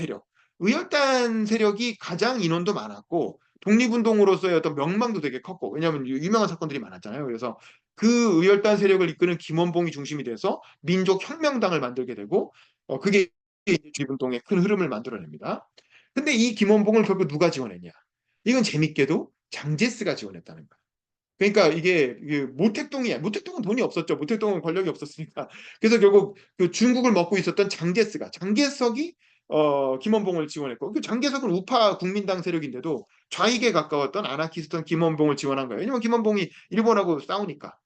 세력이 가장 인원도 많았고 독립운동으로서의 어떤 명망도 되게 컸고 왜냐하면 유명한 사건들이 많았잖아요. 그래서 그 의열단 세력을 이끄는 김원봉이 중심이 돼서 민족혁명당을 만들게 되고 그게 독립운동의 큰 흐름을 만들어냅니다. 근데 이 김원봉을 결국 누가 지원했냐? 이건 재밌게도 장제스가 지원했다는 거야. 그러니까 이게 모택동이야. 모택동은 돈이 없었죠. 모택동은 권력이 없었으니까. 그래서 결국 그 중국을 먹고 있었던 장제석이 김원봉을 지원했고 그 장제석은 우파 국민당 세력인데도 좌익에 가까웠던 아나키스트 김원봉을 지원한 거예요. 왜냐면 김원봉이 일본하고 싸우니까.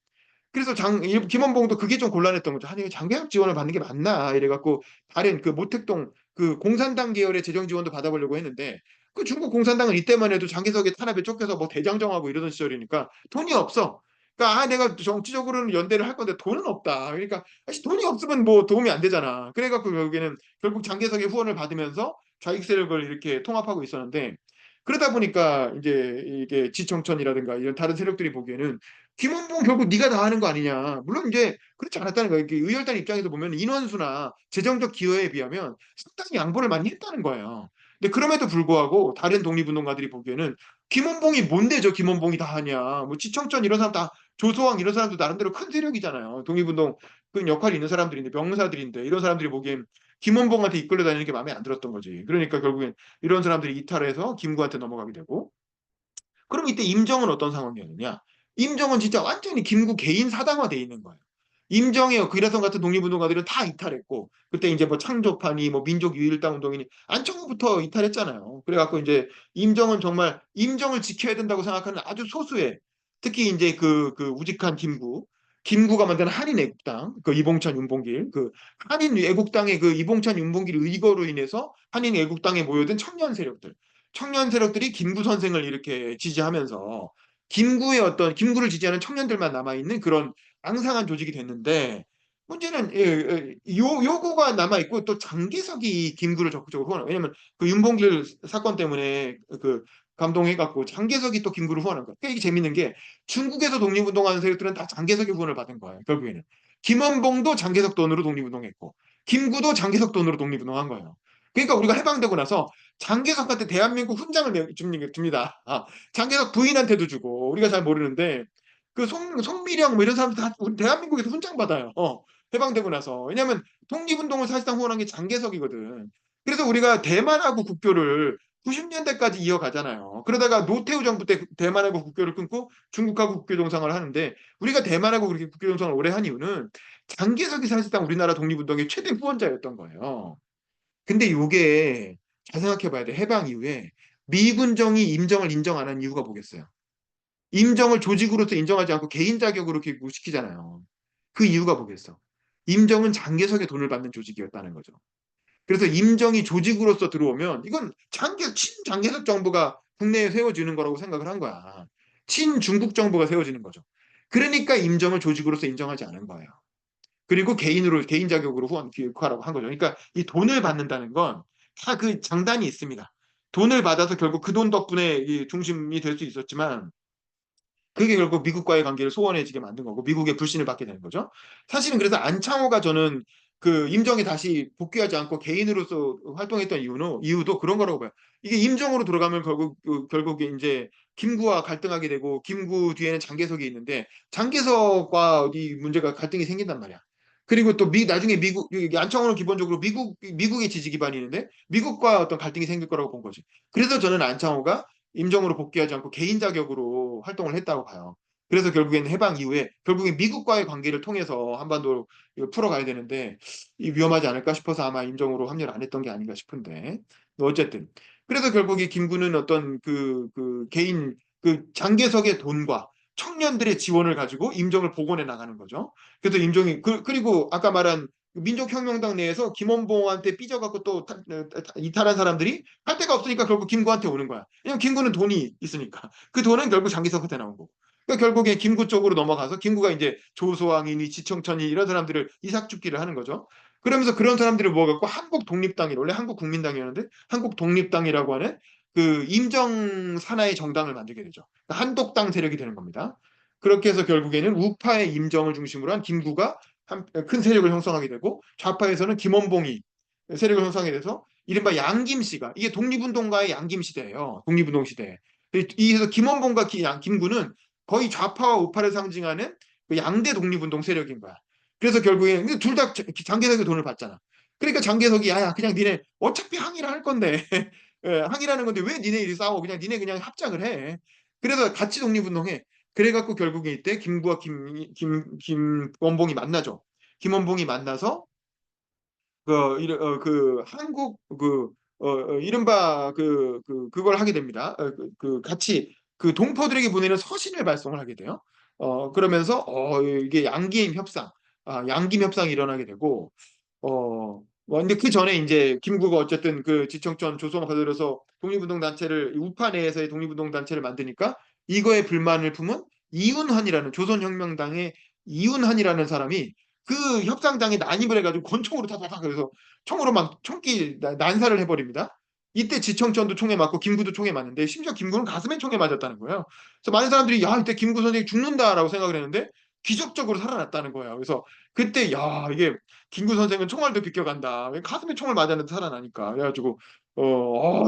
그래서 김원봉도 그게 좀 곤란했던 거죠. 아니, 장개혁 지원을 받는 게 맞나? 이래갖고 다른 그 모택동 그 공산당 계열의 재정 지원도 받아보려고 했는데 그 중국 공산당은 이때만 해도 장개석의 탄압에 쫓겨서 뭐 대장정하고 이러던 시절이니까 돈이 없어. 그러니까 내가 정치적으로는 연대를 할 건데 돈은 없다. 그러니까 돈이 없으면 뭐 도움이 안 되잖아. 그래갖고 결국에는 결국 장개석의 후원을 받으면서 좌익 세력을 이렇게 통합하고 있었는데 그러다 보니까 이제 이게 지청천이라든가 이런 다른 세력들이 보기에는 김원봉 결국 네가 다 하는 거 아니냐. 물론 이제 그렇지 않았다는 거예요. 의열단 입장에서 보면 인원수나 재정적 기여에 비하면 상당히 양보를 많이 했다는 거예요. 근데 그럼에도 불구하고 다른 독립운동가들이 보기에는 김원봉이 뭔데 저 김원봉이 다 하냐. 뭐 지청천 이런 사람 다 조소왕 이런 사람도 나름대로 큰 세력이잖아요. 독립운동 그 역할이 있는 사람들인데 명사들인데 이런 사람들이 보기엔 김원봉한테 이끌려 다니는 게 마음에 안 들었던 거지. 그러니까 결국엔 이런 사람들이 이탈해서 김구한테 넘어가게 되고 그럼 이때 임정은 어떤 상황이었느냐? 임정은 진짜 완전히 김구 개인 사당화돼 있는 거예요. 임정의 그래서 같은 독립운동가들은 다 이탈했고 그때 이제 뭐 창조파니 뭐 민족유일당 운동이니 안청호부터 이탈했잖아요. 그래갖고 이제 임정은 정말 임정을 지켜야 된다고 생각하는 아주 소수의 특히 이제 그 우직한 김구가 만든 한인애국당 그 이봉찬 윤봉길 그 한인애국당의 그 이봉찬 윤봉길 의거로 인해서 한인애국당에 모여든 청년 세력들이 김구 선생을 이렇게 지지하면서 김구를 지지하는 청년들만 남아있는 그런 앙상한 조직이 됐는데 문제는 요거가 남아있고 또 장개석이 김구를 적극적으로 후원해요. 왜냐면 그 윤봉길 사건 때문에 그 감동해갖고 장개석이 또 김구를 후원한 거예요. 그러니까 이게 재밌는 게 중국에서 독립운동하는 세력들은 다 장개석의 후원을 받은 거예요. 결국에는. 김원봉도 장개석 돈으로 독립운동했고 김구도 장개석 돈으로 독립운동한 거예요. 그러니까 우리가 해방되고 나서 장개석한테 대한민국 훈장을 줍니다. 장개석 부인한테도 주고 우리가 잘 모르는데 그 송미령 뭐 이런 사람들 다 우리 대한민국에서 훈장 받아요. 해방되고 나서 왜냐하면 독립운동을 사실상 후원한 게 장개석이거든. 그래서 우리가 대만하고 국교를 90년대까지 이어가잖아요. 그러다가 노태우 정부 때 대만하고 국교를 끊고 중국하고 국교 정상을 하는데 우리가 대만하고 그렇게 국교 정상을 오래 한 이유는 장개석이 사실상 우리나라 독립운동의 최대 후원자였던 거예요. 근데 이게 잘 생각해 봐야 돼. 해방 이후에 미군정이 임정을 인정 안 한 이유가 뭐겠어요? 임정을 조직으로서 인정하지 않고 개인 자격으로 이렇게 시키잖아요. 그 이유가 뭐겠어? 임정은 장개석의 돈을 받는 조직이었다는 거죠. 그래서 임정이 조직으로서 들어오면 이건 친장개석 정부가 국내에 세워지는 거라고 생각을 한 거야. 친중국 정부가 세워지는 거죠. 그러니까 임정을 조직으로서 인정하지 않은 거예요. 그리고 개인 자격으로 후원 기획하라고 한 거죠. 그러니까 이 돈을 받는다는 건 다 그 장단이 있습니다. 돈을 받아서 결국 그 돈 덕분에 이 중심이 될 수 있었지만 그게 결국 미국과의 관계를 소원해지게 만든 거고 미국의 불신을 받게 되는 거죠. 사실은 그래서 안창호가 저는 그 임정에 다시 복귀하지 않고 개인으로서 활동했던 이유도 그런 거라고 봐요. 이게 임정으로 들어가면 결국에 이제 김구와 갈등하게 되고 김구 뒤에는 장개석이 있는데 장개석과 이 문제가 갈등이 생긴단 말이야. 그리고 또 나중에 안창호는 기본적으로 미국의 지지 기반이 있는데 미국과 어떤 갈등이 생길 거라고 본 거지. 그래서 저는 안창호가 임정으로 복귀하지 않고 개인 자격으로 활동을 했다고 봐요. 그래서 결국에는 해방 이후에 결국에 미국과의 관계를 통해서 한반도를 풀어가야 되는데 위험하지 않을까 싶어서 아마 임정으로 합류를 안 했던 게 아닌가 싶은데 어쨌든 그래서 결국에 김구는 어떤 그 개인 그 장개석의 돈과 청년들의 지원을 가지고 임정을 복원해 나가는 거죠. 그래서 임정이 그리고 아까 말한 민족혁명당 내에서 김원봉한테 삐져갖고 또 이탈한 사람들이 할 데가 없으니까 결국 김구한테 오는 거야. 왜냐면 김구는 돈이 있으니까. 그 돈은 결국 장기석한테 나온 거고. 그러니까 결국에 김구 쪽으로 넘어가서 김구가 이제 조소왕이니 지청천이 이런 사람들을 이삭죽기를 하는 거죠. 그러면서 그런 사람들을 모아갖고 한국 독립당이 원래 한국 국민당이었는데 한국 독립당이라고 하는 그 임정 산하의 정당을 만들게 되죠. 그러니까 한독당 세력이 되는 겁니다. 그렇게 해서 결국에는 우파의 임정을 중심으로 한 김구가 큰 세력을 형성하게 되고 좌파에서는 김원봉이 세력을 형성하게 돼서 이른바 양김씨가 이게 독립운동가의 양김시대예요. 독립운동 시대. 이에서 김원봉과 김구는 거의 좌파와 우파를 상징하는 그 양대 독립운동 세력인 거야. 그래서 결국에 둘 다 장개석의 돈을 받잖아. 그러니까 장개석이 야야 그냥 니네 어차피 항의를 할 건데 항의라는 건데 왜 니네끼리 싸워? 그냥 니네 그냥 합작을 해. 그래서 같이 독립운동해. 그래갖고 결국에 이때 김구와 김원봉이 만나죠. 김원봉이 만나서 그 한국 이른바 그걸 하게 됩니다. 같이 그 동포들에게 보내는 서신을 발송을 하게 돼요. 그러면서 이게 양김 협상, 양김 협상이 일어나게 되고 근데 그 전에 이제 김구가 어쨌든 그 지청천 조성을 거들어서 독립운동단체를 우파 내에서의 독립운동단체를 만드니까 이거에 불만을 품은 이윤환이라는 조선혁명당의 이윤환이라는 사람이 그 협상장에 난입을 해가지고 권총으로 다다닥 그래서 총으로 막 총기 난사를 해버립니다. 이때 지청천도 총에 맞고 김구도 총에 맞는데 심지어 김구는 가슴에 총에 맞았다는 거예요. 그래서 많은 사람들이 야 이때 김구 선생이 죽는다라고 생각을 했는데 기적적으로 살아났다는 거예요. 그래서 그때 야 이게 김구 선생은 총알도 비껴간다. 가슴에 총을 맞았는데 살아나니까. 그래가지고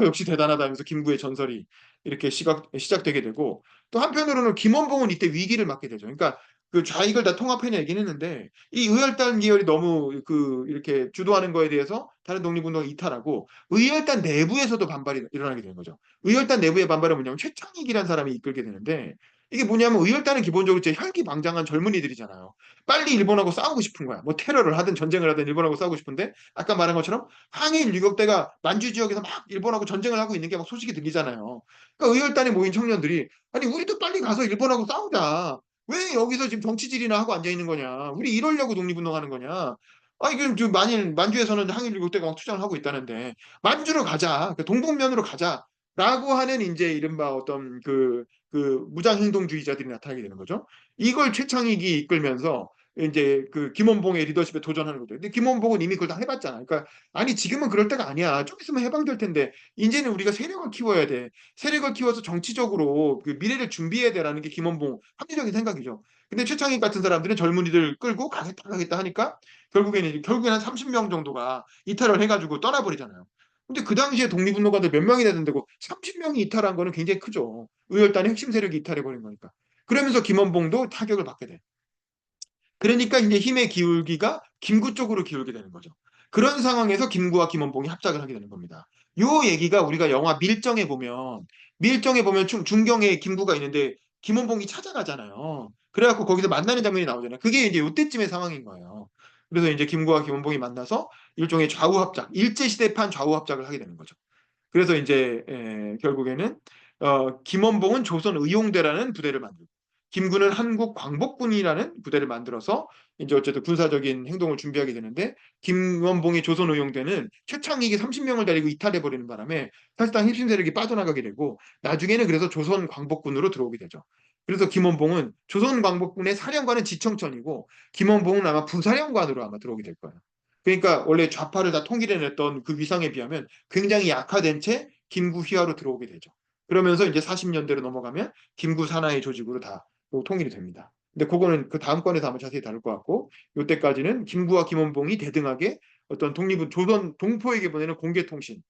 역시 대단하다 하면서 김구의 전설이 이렇게 시작되게 되고 또 한편으로는 김원봉은 이때 위기를 맞게 되죠. 그러니까 그 좌익을 다 통합해내긴 했는데 이 의열단 계열이 너무 그 이렇게 주도하는 거에 대해서 다른 독립운동을 이탈하고 의열단 내부에서도 반발이 일어나게 되는 거죠. 의열단 내부의 반발은 뭐냐면 최창익이라는 사람이 이끌게 되는데 이게 뭐냐면 의열단은 기본적으로 이제 혈기방장한 젊은이들이잖아요. 빨리 일본하고 싸우고 싶은 거야. 뭐 테러를 하든 전쟁을 하든 일본하고 싸우고 싶은데 아까 말한 것처럼 항일 유격대가 만주 지역에서 막 일본하고 전쟁을 하고 있는 게 막 소식이 들리잖아요. 그러니까 의열단에 모인 청년들이 아니 우리도 빨리 가서 일본하고 싸우자. 왜 여기서 지금 정치질이나 하고 앉아 있는 거냐? 우리 이러려고 독립운동하는 거냐? 아니 지금 만일 만주에서는 항일 유격대가 막 투쟁을 하고 있다는데 만주로 가자. 그 동북면으로 가자. 라고 하는 이제 이른바 어떤 그 무장행동주의자들이 나타나게 되는 거죠. 이걸 최창익이 이끌면서 이제 그 김원봉의 리더십에 도전하는 거죠. 근데 김원봉은 이미 그걸 다 해봤잖아. 그러니까 아니 지금은 그럴 때가 아니야. 좀 있으면 해방될 텐데 이제는 우리가 세력을 키워야 돼. 세력을 키워서 정치적으로 그 미래를 준비해야 돼라는 게 김원봉 합리적인 생각이죠. 근데 최창익 같은 사람들은 젊은이들 끌고 가겠다 하니까 결국에는 한 30명 정도가 이탈을 해가지고 떠나버리잖아요. 근데 그 당시에 독립운동가들 몇 명이 되는데고 30명이 이탈한 거는 굉장히 크죠. 의열단의 핵심 세력이 이탈해버린 거니까. 그러면서 김원봉도 타격을 받게 돼. 그러니까 이제 힘의 기울기가 김구 쪽으로 기울게 되는 거죠. 그런 상황에서 김구와 김원봉이 합작을 하게 되는 겁니다. 요 얘기가 우리가 영화 밀정에 보면 중경에 김구가 있는데 김원봉이 찾아가잖아요. 그래갖고 거기서 만나는 장면이 나오잖아요. 그게 이제 요때쯤의 상황인 거예요. 그래서 이제 김구와 김원봉이 만나서 일종의 좌우합작, 일제시대판 좌우합작을 하게 되는 거죠. 그래서 이제 결국에는 김원봉은 조선의용대라는 부대를 만들고 김구는 한국광복군이라는 부대를 만들어서 이제 어쨌든 군사적인 행동을 준비하게 되는데 김원봉의 조선의용대는 최창익이 30명을 데리고 이탈해 버리는 바람에 사실상 핵심 세력이 빠져나가게 되고 나중에는 그래서 조선광복군으로 들어오게 되죠. 그래서 김원봉은 조선광복군의 사령관은 지청천이고 김원봉은 아마 부사령관으로 아마 들어오게 될 거예요. 그러니까 원래 좌파를 다 통일해냈던 그 위상에 비하면 굉장히 약화된 채 김구 휘하로 들어오게 되죠. 그러면서 이제 40년대로 넘어가면 김구 산하의 조직으로 다 통일이 됩니다. 근데 그거는 그 다음 건에서 한번 자세히 다룰 것 같고 이때까지는 김구와 김원봉이 대등하게 어떤 독립은 조선 동포에게 보내는 공개통신을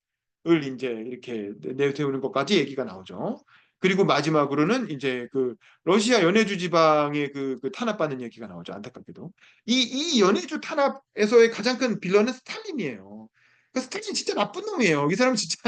이제 이렇게 내세우는 것까지 얘기가 나오죠. 그리고 마지막으로는 이제 그 러시아 연해주 지방의 그 탄압받는 얘기가 나오죠. 안타깝게도. 이 연해주 탄압에서의 가장 큰 빌런은 스탈린이에요. 그 스탈린 진짜 나쁜 놈이에요. 이 사람 진짜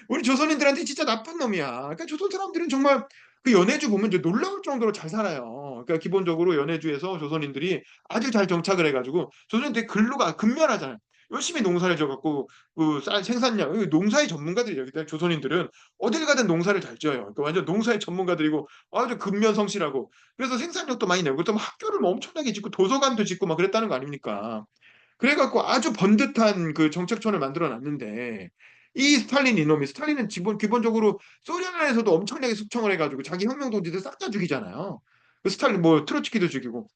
우리 조선인들한테 진짜 나쁜 놈이야. 그러니까 조선 사람들은 정말 그 연해주 보면 이제 놀라울 정도로 잘 살아요. 그러니까 기본적으로 연해주에서 조선인들이 아주 잘 정착을 해가지고 조선인들이 근로가 근면하잖아요. 열심히 농사를 져갖고 그 생산량 농사의 전문가들이에요. 그때 조선인들은 어딜 가든 농사를 잘 지어요. 그러니까 완전 농사의 전문가들이고 아주 근면성실하고 그래서 생산력도 많이 내고 또 학교를 뭐 엄청나게 짓고 도서관도 짓고 막 그랬다는 거 아닙니까? 그래갖고 아주 번듯한 그 정책촌을 만들어 놨는데 이 스탈린 이놈이 스탈린은 기본적으로 소련 안에서도 엄청나게 숙청을 해가지고 자기 혁명 동지들 싹 다 죽이잖아요. 그 스탈린 뭐 트로츠키도 죽이고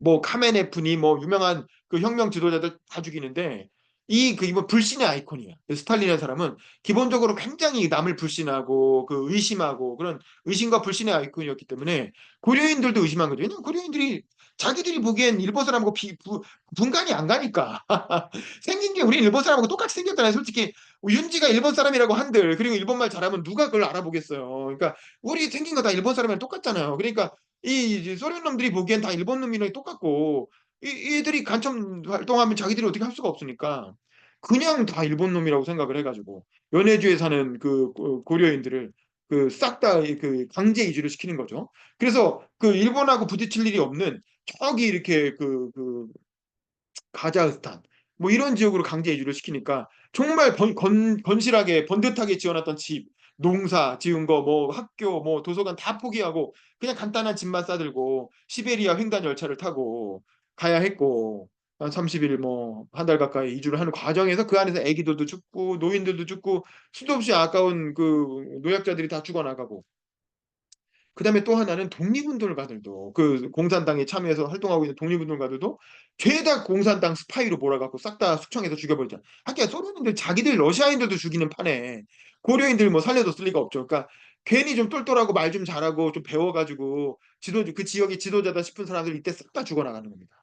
뭐 카메네프니 뭐 유명한 그 혁명 지도자들 다 죽이는데 이뭐 불신의 아이콘이야. 스탈린이라는 사람은 기본적으로 굉장히 남을 불신하고 그 의심하고 그런 의심과 불신의 아이콘이었기 때문에 고려인들도 의심한 거죠. 왜냐면 고려인들이 자기들이 보기엔 일본 사람하고 분간이 안 가니까 생긴 게 우리 일본 사람하고 똑같이 생겼잖아요. 솔직히 윤지가 일본 사람이라고 한들 그리고 일본말 잘하면 누가 그걸 알아보겠어요. 그러니까 우리 생긴 거 다 일본 사람이랑 똑같잖아요. 그러니까 이 소련 놈들이 보기엔 다 일본 놈이랑 똑같고 이들이 간첩 활동하면 자기들이 어떻게 할 수가 없으니까 그냥 다 일본 놈이라고 생각을 해가지고 연해주에 사는 그 고려인들을 그 싹 다 그 강제 이주를 시키는 거죠. 그래서 그 일본하고 부딪힐 일이 없는 저기 이렇게 그 카자흐스탄 뭐 이런 지역으로 강제 이주를 시키니까 정말 건실하게 번듯하게 지어놨던 집 농사 지은 거, 뭐 학교, 뭐 도서관 다 포기하고 그냥 간단한 짐만 싸들고 시베리아 횡단 열차를 타고 가야 했고 한 30일 뭐 한 달 가까이 이주를 하는 과정에서 그 안에서 애기들도 죽고 노인들도 죽고 수도 없이 아까운 그 노약자들이 다 죽어나가고 그다음에 또 하나는 독립운동가들도 그 공산당에 참여해서 활동하고 있는 독립운동가들도 죄다 공산당 스파이로 몰아갖고 싹 다 숙청해서 죽여버리잖아. 하긴 소련인들 자기들 러시아인들도 죽이는 판에 고려인들 뭐 살려뒀을 리가 없죠. 그러니까 괜히 좀 똘똘하고 말 좀 잘하고 좀 배워가지고 그 지역의 지도자다 싶은 사람들 이때 싹 다 죽어나가는 겁니다.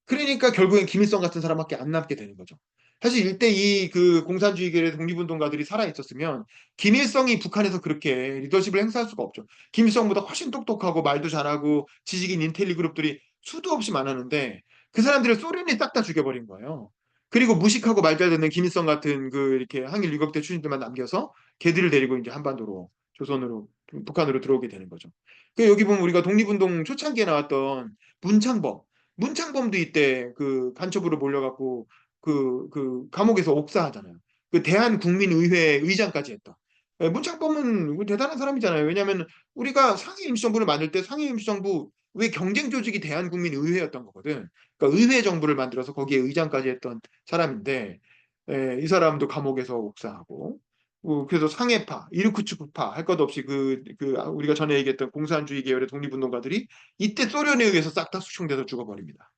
그러니까 결국엔 김일성 같은 사람밖에 안 남게 되는 거죠. 사실 일대 이 그 공산주의계의 독립운동가들이 살아 있었으면 김일성이 북한에서 그렇게 리더십을 행사할 수가 없죠. 김일성보다 훨씬 똑똑하고 말도 잘하고 지식인 인텔리 그룹들이 수도 없이 많았는데 그 사람들을 소련이 싹 다 죽여버린 거예요. 그리고 무식하고 말 잘 듣는 김일성 같은 그 이렇게 항일 유격대 출신들만 남겨서 걔들을 데리고 이제 한반도로 조선으로 북한으로 들어오게 되는 거죠. 그 여기 보면 우리가 독립운동 초창기에 나왔던 문창범 문창범도 이때 그 간첩으로 몰려갖고 그 감옥에서 옥사하잖아요. 그 대한국민의회 의장까지 했다. 예, 문창범은 대단한 사람이잖아요. 왜냐하면 우리가 상해 임시정부를 만들 때 상해 임시정부 왜 경쟁 조직이 대한국민의회였던 거거든. 그러니까 의회 정부를 만들어서 거기에 의장까지 했던 사람인데 이 사람도 감옥에서 옥사하고 그래서 상해파, 이르쿠츠크파 할 것 없이 우리가 전에 얘기했던 공산주의 계열의 독립운동가들이 이때 소련에 의해서 싹 다 수총돼서 죽어버립니다.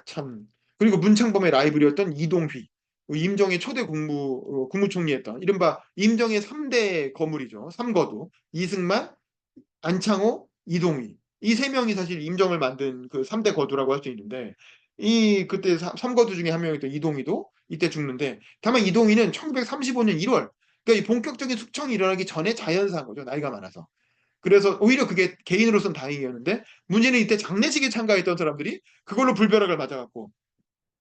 참. 그리고 문창범의 라이벌이었던 이동휘, 임정의 초대 국무총리였던 이른바 임정의 3대 거물이죠. 삼거도. 이승만, 안창호, 이동휘. 이 세 명이 사실 임정을 만든 그 3대 거두라고 할 수 있는데 이 그때 삼거두 중에 한 명이었던 이동휘도 이때 죽는데 다만 이동휘는 1935년 1월 그러니까 이 본격적인 숙청이 일어나기 전에 자연사한 거죠. 나이가 많아서. 그래서 오히려 그게 개인으로서는 다행이었는데 문제는 이때 장례식에 참가했던 사람들이 그걸로 불벼락을 맞아갖고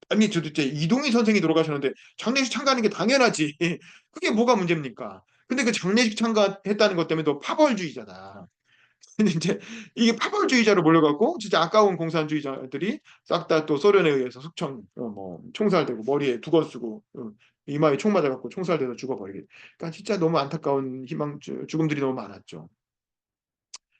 아니 도대체 이동희 선생이 돌아가셨는데 장례식 참가하는 게 당연하지. 그게 뭐가 문제입니까? 근데 그 장례식 참가했다는 것 때문에 너 파벌주의자다. 근데 이제 이게 파벌주의자로 몰려갖고 진짜 아까운 공산주의자들이 싹 다 또 소련에 의해서 숙청 뭐 총살되고 머리에 두건 쓰고 이마에 총 맞아갖고 총살돼서 죽어버리게. 그러니까 진짜 너무 안타까운 죽음들이 너무 많았죠.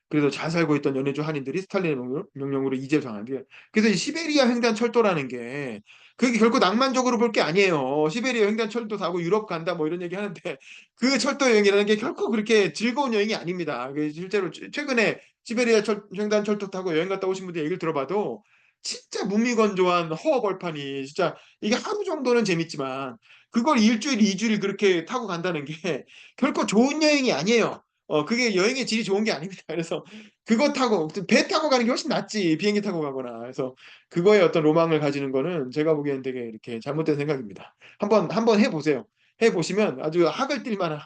그래서 잘 살고 있던 연해주 한인들이 스탈린의 명령으로 이재상한 게 그래서 이 시베리아 횡단 철도라는 게 그게 결코 낭만적으로 볼 게 아니에요. 시베리아 횡단 철도 타고 유럽 간다 뭐 이런 얘기 하는데 그 철도 여행이라는 게 결코 그렇게 즐거운 여행이 아닙니다. 실제로 최근에 시베리아 횡단 철도 타고 여행 갔다 오신 분들 얘기를 들어봐도 진짜 무미건조한 허허벌판이 진짜 이게 하루 정도는 재밌지만 그걸 일주일, 이주일 그렇게 타고 간다는 게 결코 좋은 여행이 아니에요. 그게 여행의 질이 좋은 게 아닙니다. 그래서 그거 타고 배 타고 가는 게 훨씬 낫지 비행기 타고 가거나. 그래서 그거에 어떤 로망을 가지는 거는 제가 보기에는 되게 이렇게 잘못된 생각입니다. 한번 해보세요. 해보시면 아주 학을 띨 만한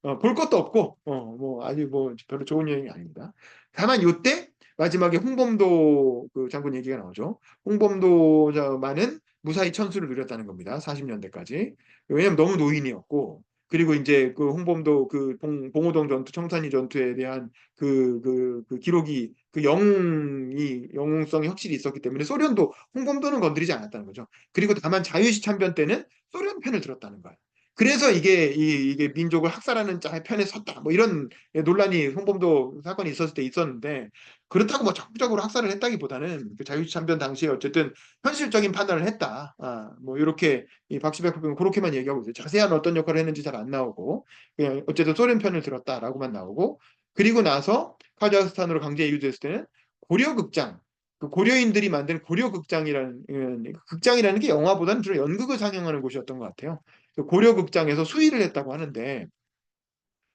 볼 것도 없고 뭐 아주 뭐 별로 좋은 여행이 아닙니다. 다만 요때 마지막에 홍범도 그 장군 얘기가 나오죠. 홍범도만은 무사히 천수를 누렸다는 겁니다. 40년대까지. 왜냐면 너무 노인이었고 그리고 이제 그 홍범도 그 봉오동 전투, 청산리 전투에 대한 그 기록이 그 영웅성이 확실히 있었기 때문에 소련도 홍범도는 건드리지 않았다는 거죠. 그리고 다만 자유시 참변 때는 소련 편을 들었다는 거예요. 그래서 이게 민족을 학살하는 편에 섰다. 뭐 이런 논란이 홍범도 사건이 있었을 때 있었는데 그렇다고 뭐 적극적으로 학살을 했다기보다는 그 자유시 참변 당시에 어쨌든 현실적인 판단을 했다. 뭐 이렇게 이 박시백 부은 그렇게만 얘기하고 있어요. 자세한 어떤 역할을 했는지 잘 안 나오고 그냥 어쨌든 소련 편을 들었다라고만 나오고 그리고 나서 카자흐스탄으로 강제 이주됐을 때는 고려극장 그 고려인들이 만든 고려극장이라는 극장이라는 게 영화보다는 주로 연극을 상영하는 곳이었던 것 같아요. 그 고려극장에서 수의를 했다고 하는데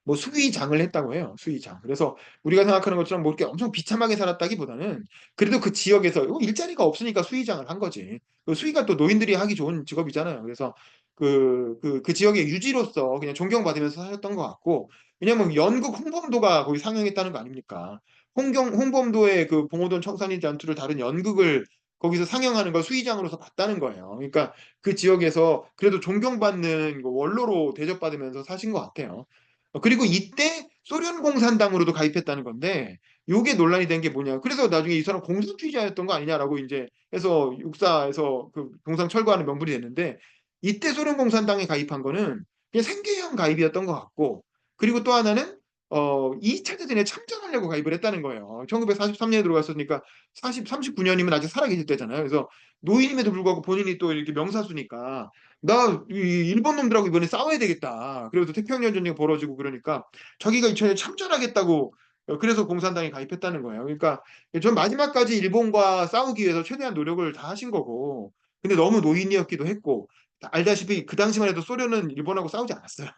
뭐 수의장을 했다고 해요. 수의장. 그래서 우리가 생각하는 것처럼 뭐 이렇게 엄청 비참하게 살았다기보다는 그래도 그 지역에서 일자리가 없으니까 수의장을 한 거지. 그 수의가 또 노인들이 하기 좋은 직업이잖아요. 그래서 그 지역의 유지로서 그냥 존경받으면서 사셨던 것 같고 왜냐면 연극 홍범도가 거기 상영했다는 거 아닙니까? 홍범도의 그 봉오동 청산리 전투를 다룬 연극을 거기서 상영하는 걸 수의장으로서 봤다는 거예요. 그러니까 그 지역에서 그래도 존경받는 그 원로로 대접받으면서 사신 것 같아요. 그리고 이때 소련 공산당으로도 가입했다는 건데 요게 논란이 된 게 뭐냐. 그래서 나중에 이 사람 공산주의자였던 거 아니냐라고 이제 해서 육사에서 그 동상 철거하는 명분이 됐는데 이때 소련 공산당에 가입한 거는 그냥 생계형 가입이었던 것 같고 그리고 또 하나는 2차 대전에 참전하려고 가입을 했다는 거예요. 1943년에 들어갔으니까 39년이면 아직 살아계실 때잖아요. 그래서 노인임에도 불구하고 본인이 또 이렇게 명사수니까 나 이 일본 놈들하고 이번에 싸워야 되겠다. 그래서 태평양 전쟁이 벌어지고 그러니까 자기가 2000년에 참전하겠다고 그래서 공산당에 가입했다는 거예요. 그러니까 전 마지막까지 일본과 싸우기 위해서 최대한 노력을 다 하신 거고 근데 너무 노인이었기도 했고 알다시피 그 당시만 해도 소련은 일본하고 싸우지 않았어요.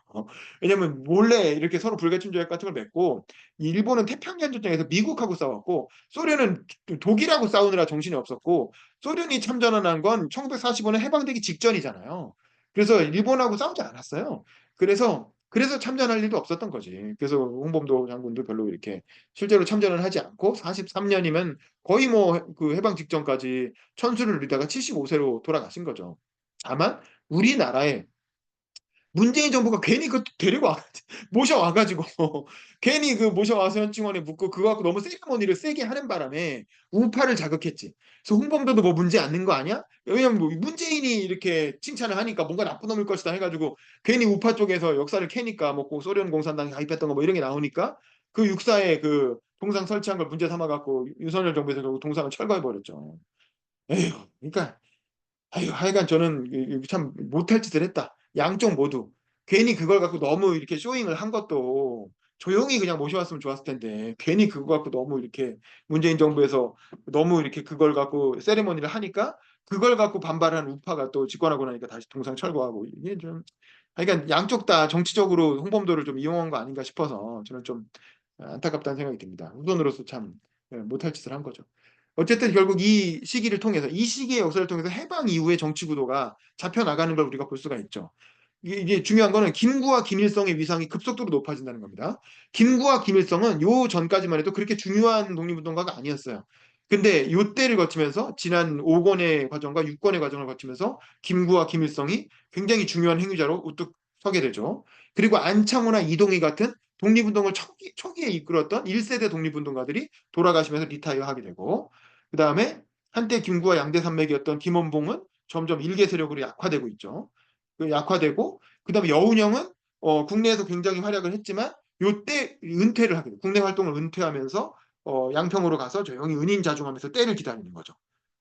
왜냐면 몰래 이렇게 서로 불가침 조약 같은 걸 맺고 일본은 태평양 전쟁에서 미국하고 싸웠고 소련은 독일하고 싸우느라 정신이 없었고 소련이 참전한 건 1945년 해방되기 직전이잖아요. 그래서 일본하고 싸우지 않았어요. 그래서 참전할 일도 없었던 거지. 그래서 홍범도 장군도 별로 이렇게 실제로 참전을 하지 않고 43년이면 거의 뭐 그 해방 직전까지 천수를 누리다가 75세로 돌아가신 거죠. 다만 우리나라에 문재인 정부가 괜히 그 데리고 와 모셔와가지고 괜히 그 모셔와서 현충원에 묻고 그거 갖고 너무 세리머니를 세게 하는 바람에 우파를 자극했지. 그래서 홍범도도 뭐 문제 않는 거 아니야? 왜냐면 뭐 문재인이 이렇게 칭찬을 하니까 뭔가 나쁜 놈일 것이다 해가지고 괜히 우파 쪽에서 역사를 캐니까 뭐고 소련 공산당에 가입했던 거 뭐 이런 게 나오니까 그 육사에 그 동상 설치한 걸 문제 삼아 갖고 윤석열 정부에서 결국 동상을 철거해 버렸죠. 에휴, 그러니까 아유, 하여간 저는 참 못할 짓을 했다. 양쪽 모두. 괜히 그걸 갖고 너무 이렇게 쇼잉을 한 것도 조용히 그냥 모셔왔으면 좋았을 텐데 괜히 그거 갖고 너무 이렇게 문재인 정부에서 너무 이렇게 그걸 갖고 세리머니를 하니까 그걸 갖고 반발하는 우파가 또 집권하고 나니까 다시 동상 철거하고 이게 좀 하여간 양쪽 다 정치적으로 홍범도를 좀 이용한 거 아닌가 싶어서 저는 좀 안타깝다는 생각이 듭니다. 후손으로서 참 못할 짓을 한 거죠. 어쨌든 결국 이 시기를 통해서 이 시기의 역사를 통해서 해방 이후의 정치 구도가 잡혀 나가는 걸 우리가 볼 수가 있죠. 이게 중요한 거는 김구와 김일성의 위상이 급속도로 높아진다는 겁니다. 김구와 김일성은 요 전까지만 해도 그렇게 중요한 독립운동가가 아니었어요. 근데 요 때를 거치면서 지난 5권의 과정과 6권의 과정을 거치면서 김구와 김일성이 굉장히 중요한 행위자로 우뚝 서게 되죠. 그리고 안창호나 이동희 같은 독립운동을 초기에 이끌었던 1세대 독립운동가들이 돌아가시면서 리타이어하게 되고 그 다음에 한때 김구와 양대 산맥이었던 김원봉은 점점 일개 세력으로 약화되고 있죠. 그 약화되고 그다음에 여운형은 국내에서 굉장히 활약을 했지만 요때 은퇴를 하게 돼요. 국내 활동을 은퇴하면서 양평으로 가서 조용히 은인자중하면서 때를 기다리는 거죠.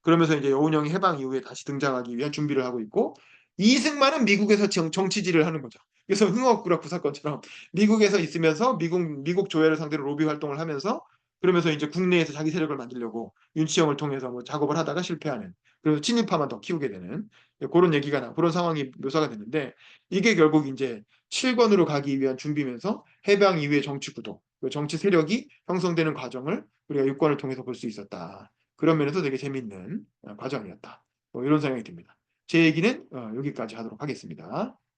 그러면서 이제 여운형이 해방 이후에 다시 등장하기 위한 준비를 하고 있고 이승만은 미국에서 정치질을 하는 거죠. 그래서 흥업구락부 사건처럼 미국에서 있으면서 미국 조회를 상대로 로비 활동을 하면서 그러면서 이제 국내에서 자기 세력을 만들려고 윤치형을 통해서 뭐 작업을 하다가 실패하는 그래서 친일파만 더 키우게 되는 그런 얘기가 그런 상황이 묘사가 됐는데 이게 결국 이제 7권으로 가기 위한 준비면서 해방 이후의 정치 구도, 그 정치 세력이 형성되는 과정을 우리가 6권을 통해서 볼 수 있었다. 그런 면에서 되게 재밌는 과정이었다. 뭐 이런 생각이 듭니다. 제 얘기는 여기까지 하도록 하겠습니다.